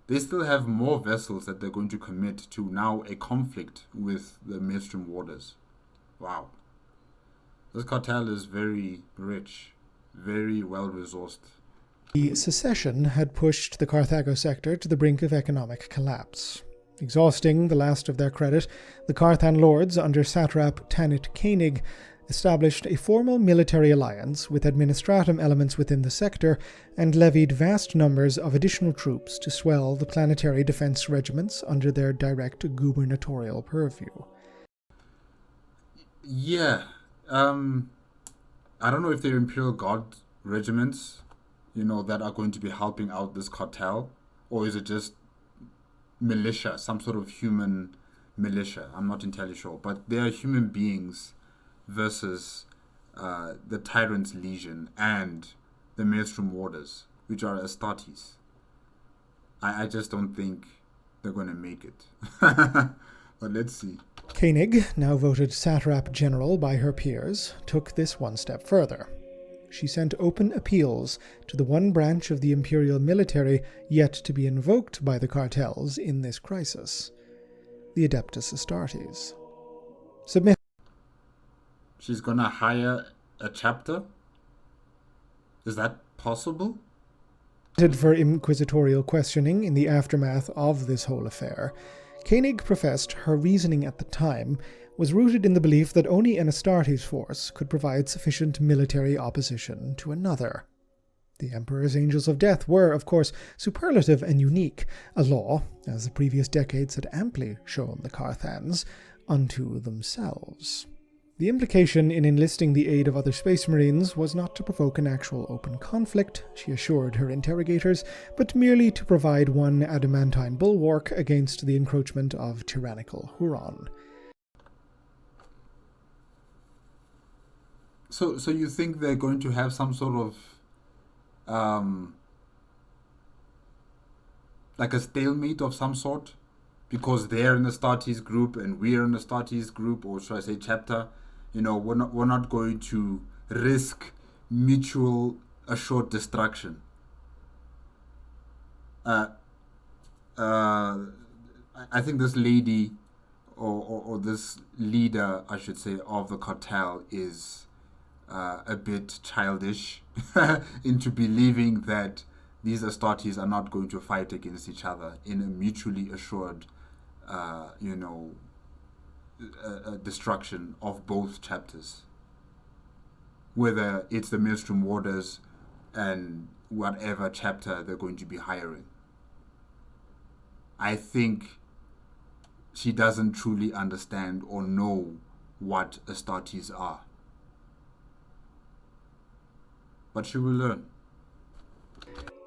They still have more vessels that they're going to commit to now a conflict with the Maelstrom Warders. Wow. This cartel is very rich, very well-resourced. The Secession had pushed the Carthago sector to the brink of economic collapse. Exhausting the last of their credit, the Carthan Lords, under satrap Tanit Koenig, established a formal military alliance with administratum elements within the sector and levied vast numbers of additional troops to swell the planetary defense regiments under their direct gubernatorial purview. Yeah. I don't know if they're Imperial Guard regiments, that are going to be helping out this cartel, or is it just militia, some sort of human militia? I'm not entirely sure, but they are human beings versus the Tyrant's Legion and the Maelstrom Warders, which are Astartes. I just don't think they're going to make it. But let's see. Koenig, now voted satrap general by her peers, took this one step further. She sent open appeals to the one branch of the imperial military yet to be invoked by the cartels in this crisis, the Adeptus Astartes. She's gonna hire a chapter? Is that possible? For inquisitorial questioning in the aftermath of this whole affair, Koenig professed her reasoning at the time was rooted in the belief that only an Astartes force could provide sufficient military opposition to another. The Emperor's Angels of Death were, of course, superlative and unique, a law, as the previous decades had amply shown the Carthans, unto themselves. The implication in enlisting the aid of other Space Marines was not to provoke an actual open conflict, she assured her interrogators, but merely to provide one adamantine bulwark against the encroachment of tyrannical Huron. So you think they're going to have some sort of like a stalemate of some sort? Because they're in the Astartes group and we're in the Astartes group, or should I say chapter? We're not going to risk mutual assured destruction. I think this lady, or this leader, I should say, of the cartel is a bit childish into believing that these Astartes are not going to fight against each other in a mutually assured, destruction of both chapters. Whether it's the Maelstrom Warders and whatever chapter they're going to be hiring. I think she doesn't truly understand or know what Astartes are. But she will learn.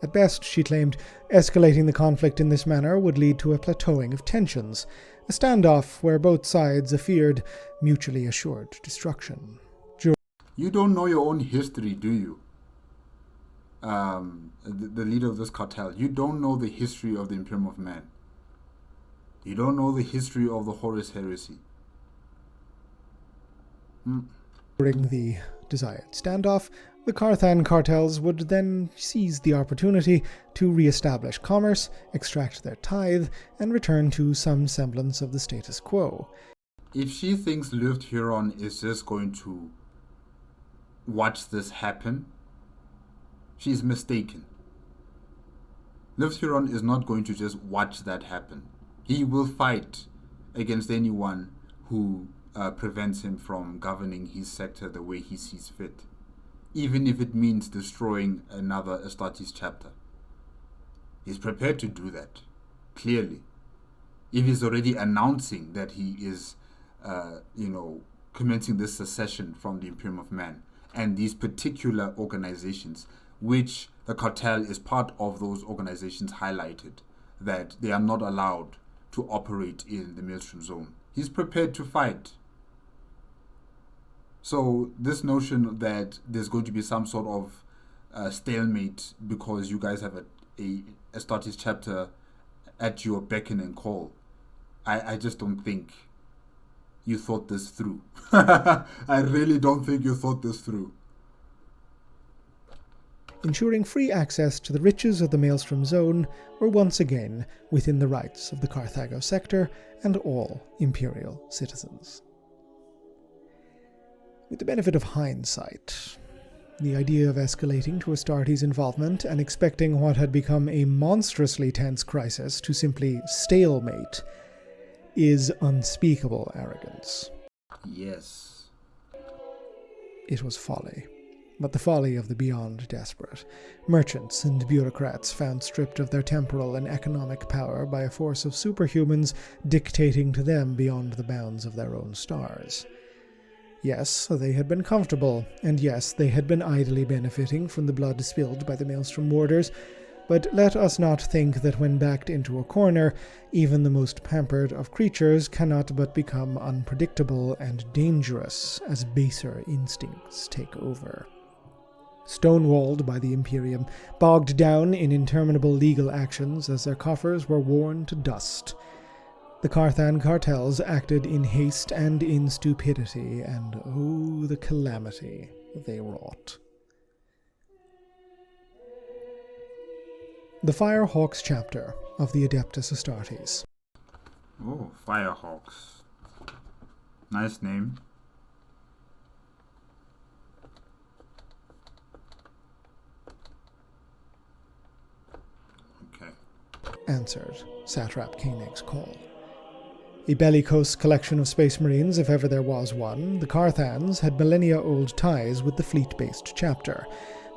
At best, she claimed, escalating the conflict in this manner would lead to a plateauing of tensions, a standoff where both sides feared mutually assured destruction. You don't know your own history, do you? The leader of this cartel. You don't know the history of the Imperium of Man. You don't know the history of the Horus Heresy. During the desired standoff, the Carthan cartels would then seize the opportunity to re-establish commerce, extract their tithe, and return to some semblance of the status quo. If she thinks Luft Huron is just going to watch this happen, she's mistaken. Luft Huron is not going to just watch that happen. He will fight against anyone who prevents him from governing his sector the way he sees fit, even if it means destroying another Astartes chapter. He's prepared to do that, clearly. If he's already announcing that he is, commencing this secession from the Imperium of Man, and these particular organizations, which the cartel is part of, those organizations highlighted that they are not allowed to operate in the Maelstrom Zone. He's prepared to fight. So this notion that there's going to be some sort of stalemate because you guys have a Astartes chapter at your beckon and call, I just don't think you thought this through. I really don't think you thought this through. Ensuring free access to the riches of the Maelstrom Zone were once again within the rights of the Carthago sector and all Imperial citizens. With the benefit of hindsight, the idea of escalating to Astartes' involvement and expecting what had become a monstrously tense crisis to simply stalemate is unspeakable arrogance. Yes. It was folly, but the folly of the beyond desperate. Merchants and bureaucrats found stripped of their temporal and economic power by a force of superhumans dictating to them beyond the bounds of their own stars. Yes, they had been comfortable, and yes, they had been idly benefiting from the blood spilled by the Maelstrom warders, but let us not think that when backed into a corner, even the most pampered of creatures cannot but become unpredictable and dangerous as baser instincts take over. Stonewalled by the Imperium, bogged down in interminable legal actions as their coffers were worn to dust, the Carthan cartels acted in haste and in stupidity, and oh, the calamity they wrought. The Firehawks chapter of the Adeptus Astartes. Oh, Firehawks. Nice name. Okay. Answered Satrap Koenig's call. A bellicose collection of space marines, if ever there was one, the Carthans had millennia-old ties with the fleet-based chapter,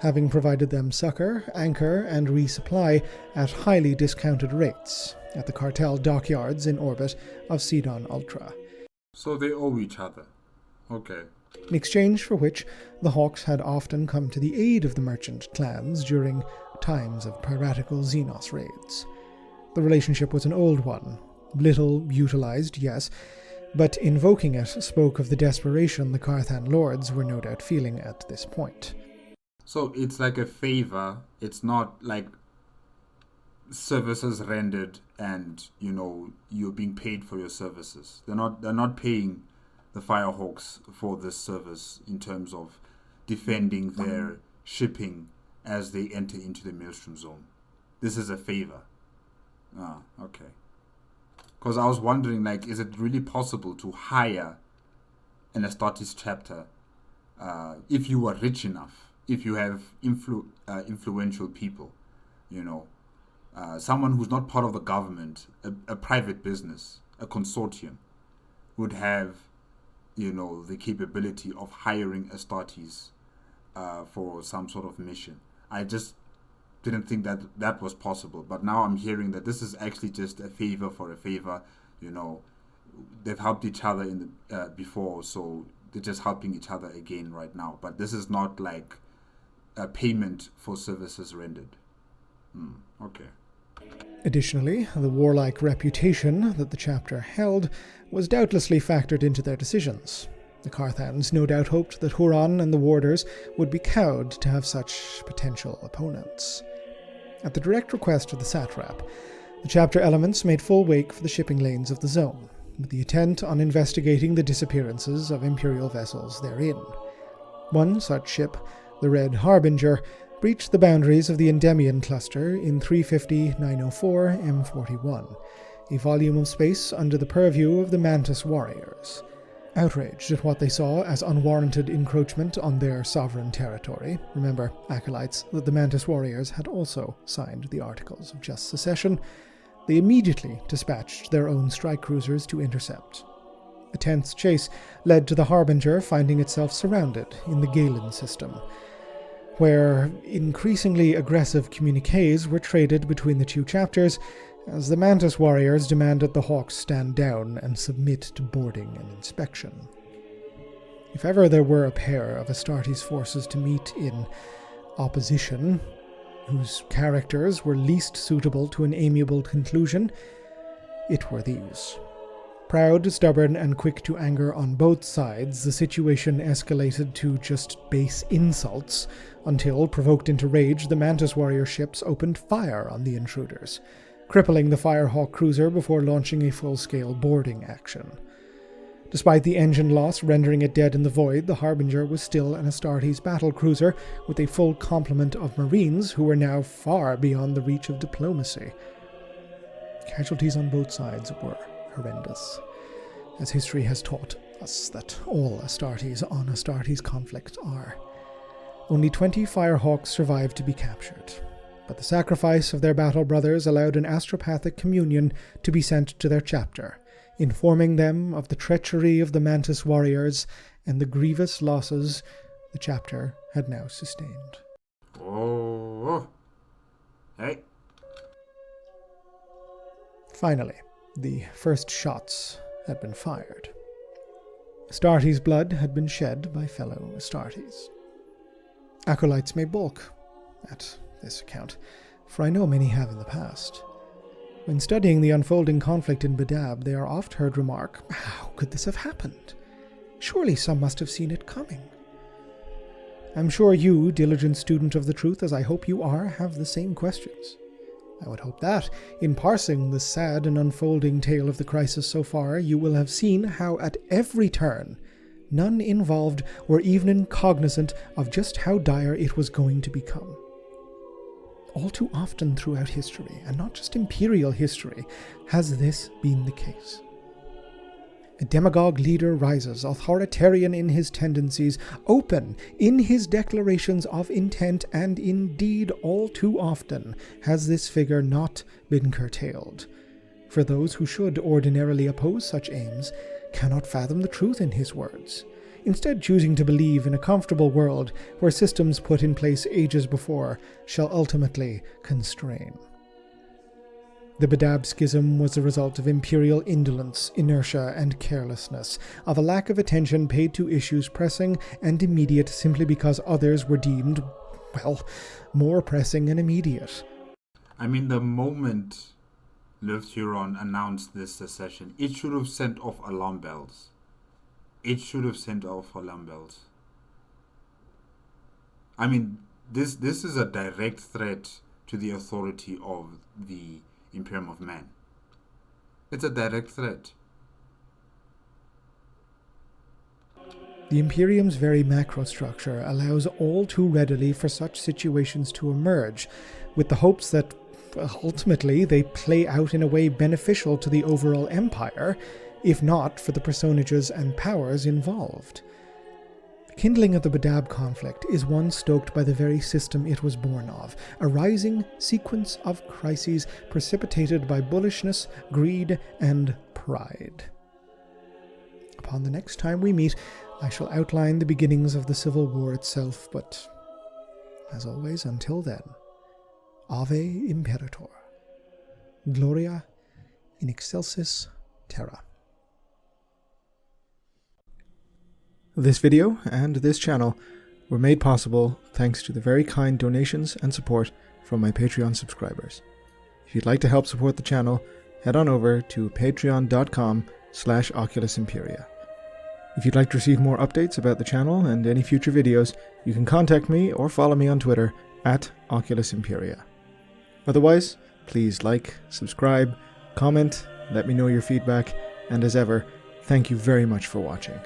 having provided them succor, anchor, and resupply at highly discounted rates at the cartel dockyards in orbit of Sidon Ultra. So they owe each other. Okay. In exchange for which, the Hawks had often come to the aid of the merchant clans during times of piratical Xenos raids. The relationship was an old one, little utilized, yes, but invoking it spoke of the desperation the Carthan lords were no doubt feeling at this point. So it's like a favor. It's not like services rendered and, you're being paid for your services. They're not paying the Firehawks for this service in terms of defending their shipping as they enter into the Maelstrom Zone. This is a favor. Ah, okay. Because I was wondering, is it really possible to hire an Astartes chapter if you are rich enough, if you have influential people, someone who's not part of the government, a private business, a consortium, would have, the capability of hiring Astartes for some sort of mission. I just didn't think that was possible, but now I'm hearing that this is actually just a favor for a favor. They've helped each other in the before, so they're just helping each other again right now. But this is not like a payment for services rendered. Okay. Additionally, the warlike reputation that the chapter held was doubtlessly factored into their decisions. The Carthans no doubt hoped that Huron and the Warders would be cowed to have such potential opponents. At the direct request of the satrap, the chapter elements made full wake for the shipping lanes of the zone, with the intent on investigating the disappearances of Imperial vessels therein. One such ship, the Red Harbinger, breached the boundaries of the Endymion cluster in 350-904 M41, a volume of space under the purview of the Mantis warriors. Outraged at what they saw as unwarranted encroachment on their sovereign territory, remember, acolytes, that the Mantis warriors had also signed the Articles of Just Secession, they immediately dispatched their own strike cruisers to intercept. A tense chase led to the Harbinger finding itself surrounded in the Galen system, where increasingly aggressive communiques were traded between the two chapters as the Mantis warriors demanded the Hawks stand down and submit to boarding and inspection. If ever there were a pair of Astartes forces to meet in opposition, whose characters were least suitable to an amiable conclusion, it were these. Proud, stubborn, and quick to anger on both sides, the situation escalated to just base insults, until, provoked into rage, the Mantis warrior ships opened fire on the intruders, crippling the Firehawk cruiser before launching a full-scale boarding action. Despite the engine loss rendering it dead in the void, the Harbinger was still an Astartes battle cruiser with a full complement of Marines who were now far beyond the reach of diplomacy. Casualties on both sides were horrendous, as history has taught us that all Astartes on Astartes conflict are. Only 20 Firehawks survived to be captured, but the sacrifice of their battle brothers allowed an astropathic communion to be sent to their chapter, informing them of the treachery of the Mantis warriors and the grievous losses the chapter had now sustained. Oh, hey. Finally, the first shots had been fired. Astartes' blood had been shed by fellow Astartes. Acolytes may balk at this account, for I know many have in the past. When studying the unfolding conflict in Badab, they are oft heard remark, "How could this have happened? Surely some must have seen it coming." I'm sure you, diligent student of the truth as I hope you are, have the same questions. I would hope that, in parsing the sad and unfolding tale of the crisis so far, you will have seen how at every turn, none involved were even cognizant of just how dire it was going to become. All too often throughout history, and not just Imperial history, has this been the case. A demagogue leader rises, authoritarian in his tendencies, open in his declarations of intent, and indeed all too often has this figure not been curtailed. For those who should ordinarily oppose such aims cannot fathom the truth in his words, instead choosing to believe in a comfortable world where systems put in place ages before shall ultimately constrain. The Badab schism was the result of imperial indolence, inertia, and carelessness, of a lack of attention paid to issues pressing and immediate simply because others were deemed, well, more pressing and immediate. I mean, the moment Lift Huron announced this secession, it should have sent off alarm bells. It should have sent off alarm bells. I mean, this is a direct threat to the authority of the Imperium of Man. It's a direct threat. The Imperium's very macrostructure allows all too readily for such situations to emerge, with the hopes that, ultimately, they play out in a way beneficial to the overall empire, if not for the personages and powers involved. The kindling of the Badab conflict is one stoked by the very system it was born of, a rising sequence of crises precipitated by bullishness, greed, and pride. Upon the next time we meet, I shall outline the beginnings of the Civil War itself, but, as always, until then, Ave Imperator, Gloria in Excelsis Terra. This video and this channel were made possible thanks to the very kind donations and support from my Patreon subscribers. If you'd like to help support the channel, head on over to patreon.com/Oculus Imperia. If you'd like to receive more updates about the channel and any future videos, you can contact me or follow me on Twitter at Oculus Imperia. Otherwise, please like, subscribe, comment, let me know your feedback, and as ever, thank you very much for watching.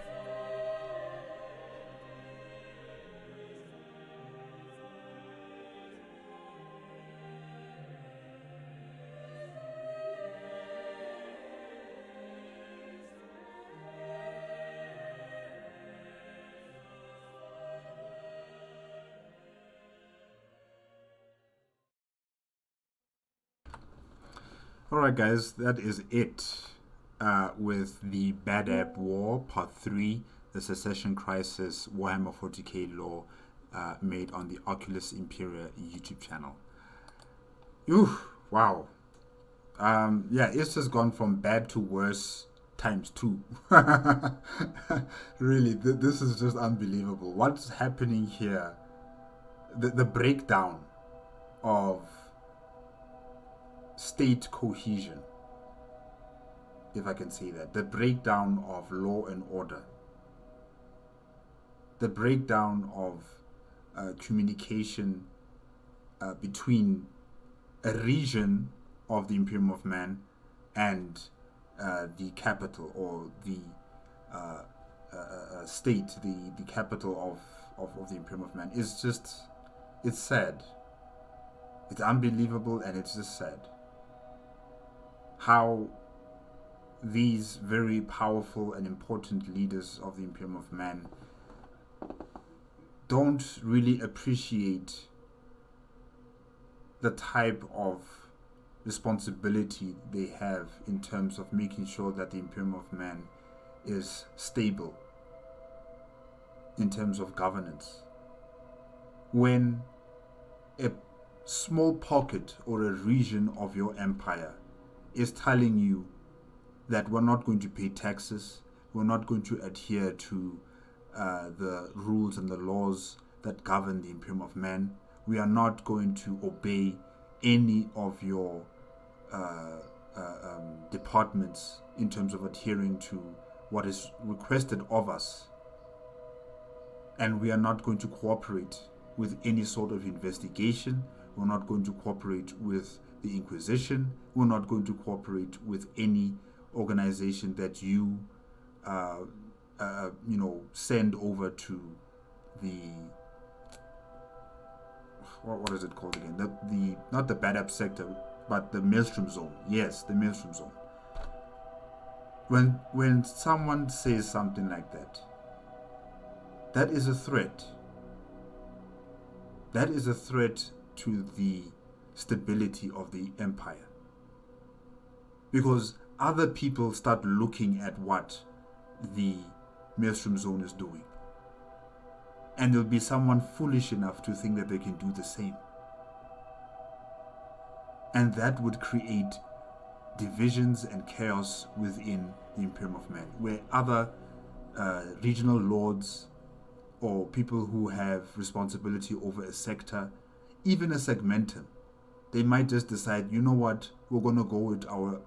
Alright guys, that is it with the Badab War, Part 3, the Secession Crisis, Warhammer 40k lore made on the Oculus Imperia YouTube channel. Wow. Yeah, it's just gone from bad to worse times 2. Really, this is just unbelievable. What's happening here? The breakdown of state cohesion, if I can say that, the breakdown of law and order, the breakdown of communication between a region of the Imperium of Man and the capital, or the state, the capital of the Imperium of Man, is just, it's sad. It's unbelievable, and it's just sad how these very powerful and important leaders of the Imperium of Man don't really appreciate the type of responsibility they have in terms of making sure that the Imperium of Man is stable in terms of governance. When a small pocket or a region of your empire is telling you that we're not going to pay taxes, we're not going to adhere to the rules and the laws that govern the Imperium of Man, we are not going to obey any of your departments in terms of adhering to what is requested of us, and we are not going to cooperate with any sort of investigation, we're not going to cooperate with the Inquisition, we're not going to cooperate with any organization that you send over to the what is it called again? The not the Badab sector, but the Maelstrom Zone. Yes, the Maelstrom Zone. When someone says something like that, that is a threat. That is a threat to the stability of the empire, because other people start looking at what the Maelstrom Zone is doing, and there'll be someone foolish enough to think that they can do the same, and that would create divisions and chaos within the Imperium of Man, where other regional lords or people who have responsibility over a sector, even a segmentum, they might just decide, you know what, we're going to go with our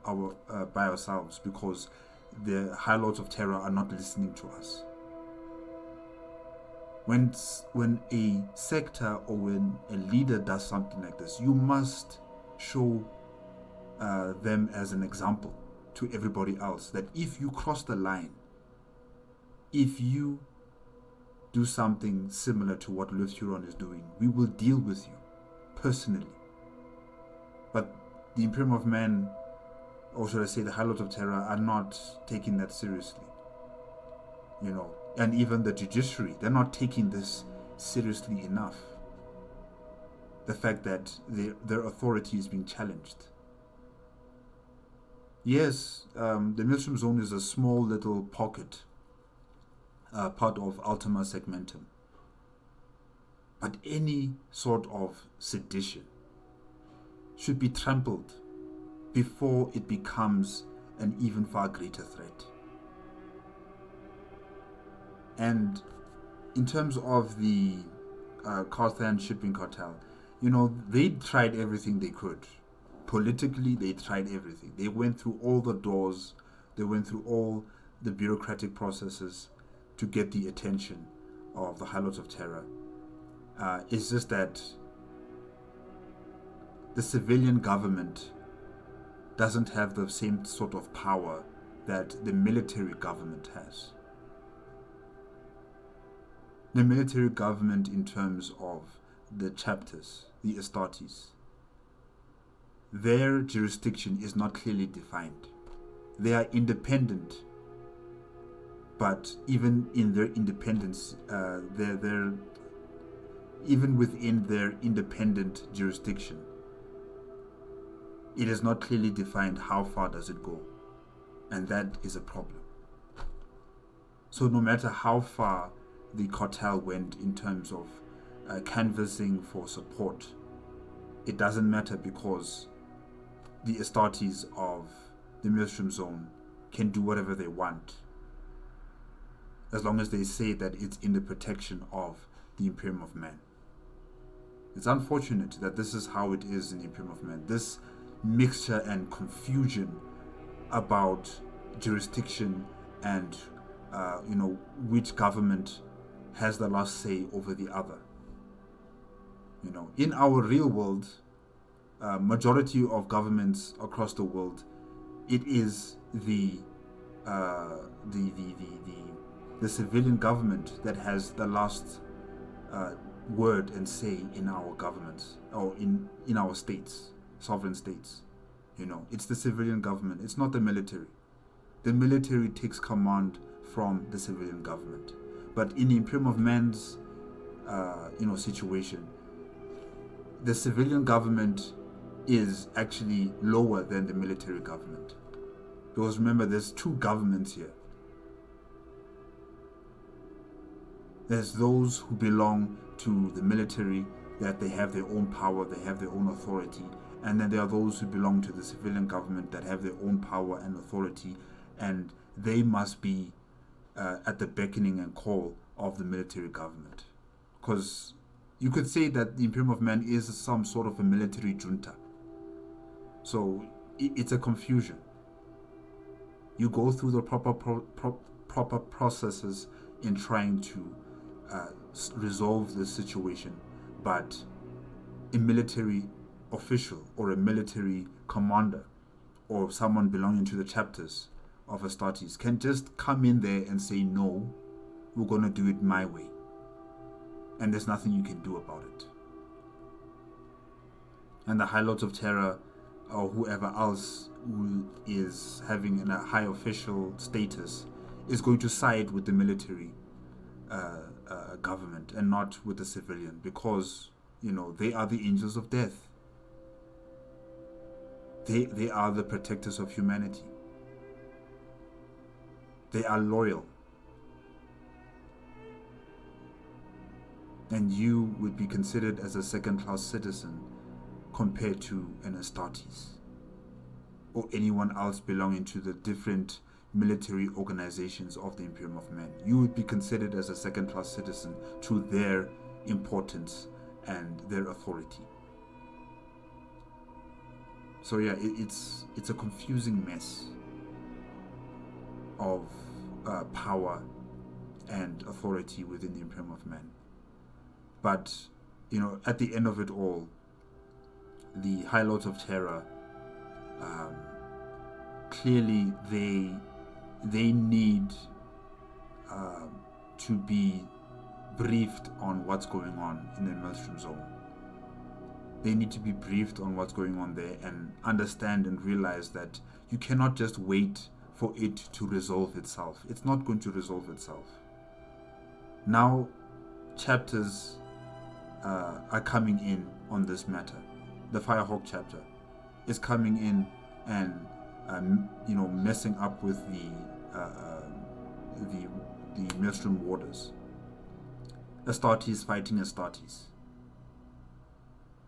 by ourselves because the High Lords of Terra are not listening to us. When a sector or when a leader does something like this, you must show them as an example to everybody else that if you cross the line, if you do something similar to what Lufthuron is doing, we will deal with you personally. But the Imperium of Man, or should I say the High Lords of Terra, are not taking that seriously. And even the judiciary, they're not taking this seriously enough. The fact that their authority is being challenged. Yes, the Maelstrom Zone is a small little pocket, part of Ultima Segmentum. But any sort of sedition should be trampled before it becomes an even far greater threat. And in terms of the Carthan shipping cartel, they tried everything they could Politically, they tried everything. They went through all the doors. They went through all the bureaucratic processes to get the attention of the High Lords of Terra. It's just that the civilian government doesn't have the same sort of power that the military government has. The military government, in terms of the chapters, the Astartes, their jurisdiction is not clearly defined. They are independent, but even in their independence, they're even within their independent jurisdiction, it is not clearly defined how far does it go, and that is a problem. So no matter how far the cartel went in terms of canvassing for support, it doesn't matter, because the Astartes of the Maelstrom Zone can do whatever they want, as long as they say that it's in the protection of the Imperium of Man. It's unfortunate that this is how it is in the Imperium of Man. This mixture and confusion about jurisdiction and which government has the last say over the other. In our real world, majority of governments across the world, it is the civilian government that has the last word and say in our governments, or in our states, sovereign states. It's the civilian government. It's not the military. The military takes command from the civilian government. But in the Imperium of Man's situation, the civilian government is actually lower than the military government. Because remember, there's two governments here. There's those who belong to the military, that they have their own power, they have their own authority. And then there are those who belong to the civilian government that have their own power and authority, and they must be at the beckoning and call of the military government. Because you could say that the Imperium of Man is some sort of a military junta. So it's a confusion. You go through the proper processes in trying to resolve the situation, but a military official or a military commander or someone belonging to the chapters of Astartes can just come in there and say, no, we're going to do it my way, and there's nothing you can do about it. And the High Lords of Terra, or whoever else who is having a high official status, is going to side with the military government and not with the civilian, because they are the angels of death. They are the protectors of humanity. They are loyal. And you would be considered as a second-class citizen compared to an Astartes or anyone else belonging to the different military organizations of the Imperium of Man. You would be considered as a second-class citizen to their importance and their authority. So yeah, it's a confusing mess of power and authority within the Imperium of Man. But at the end of it all, the High Lords of Terra, clearly they need to be briefed on what's going on in the Maelstrom Zone. They need to be briefed on what's going on there and understand and realize that you cannot just wait for it to resolve itself. It's not going to resolve itself. Now, chapters are coming in on this matter. The Firehawk chapter is coming in and messing up with the Maelstrom Warders. Astartes fighting Astartes.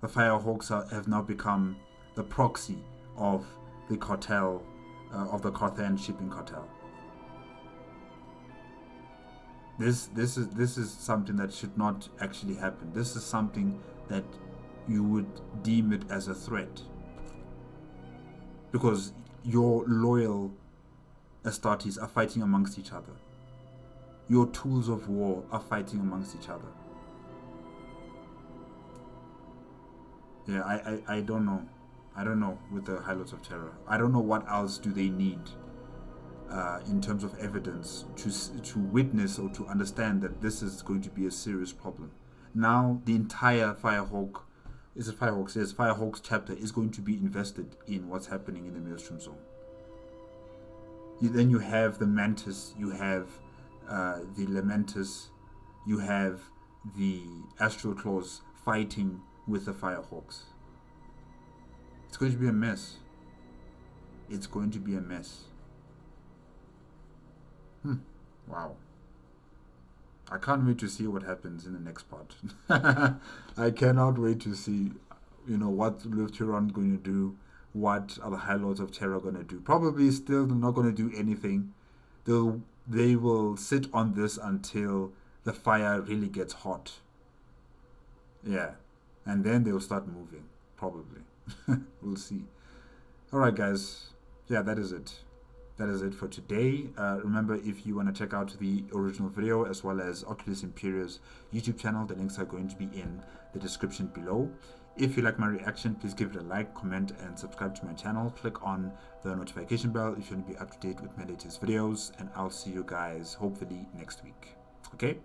The Firehawks have now become the proxy of the cartel, of the Carthan shipping cartel. This is something that should not actually happen. This is something that you would deem it as a threat. because your loyal Astartes are fighting amongst each other. Your tools of war are fighting amongst each other. Yeah, I don't know. I don't know with the High Lords of Terra. I don't know what else do they need in terms of evidence to witness or to understand that this is going to be a serious problem. Now the entire Firehawk, is it Firehawks? Yes, Firehawks chapter is going to be invested in what's happening in the Maelstrom Zone. Then you have the Mantis, you have the Lamentus, you have the Astral Claws fighting with the Firehawks. It's going to be a mess. It's going to be a mess. Wow. I can't wait to see what happens in the next part. I cannot wait to see, what Luftiron going to do, what are the High Lords of Terra going to do. Probably still not going to do anything. They will sit on this until the fire really gets hot. Yeah. And then they'll start moving. Probably. We'll see. Alright guys. Yeah, that is it. That is it for today. Remember, if you want to check out the original video as well as Oculus Imperia's YouTube channel, the links are going to be in the description below. If you like my reaction, please give it a like, comment, and subscribe to my channel. Click on the notification bell if you want to be up to date with my latest videos, and I'll see you guys hopefully next week. Okay?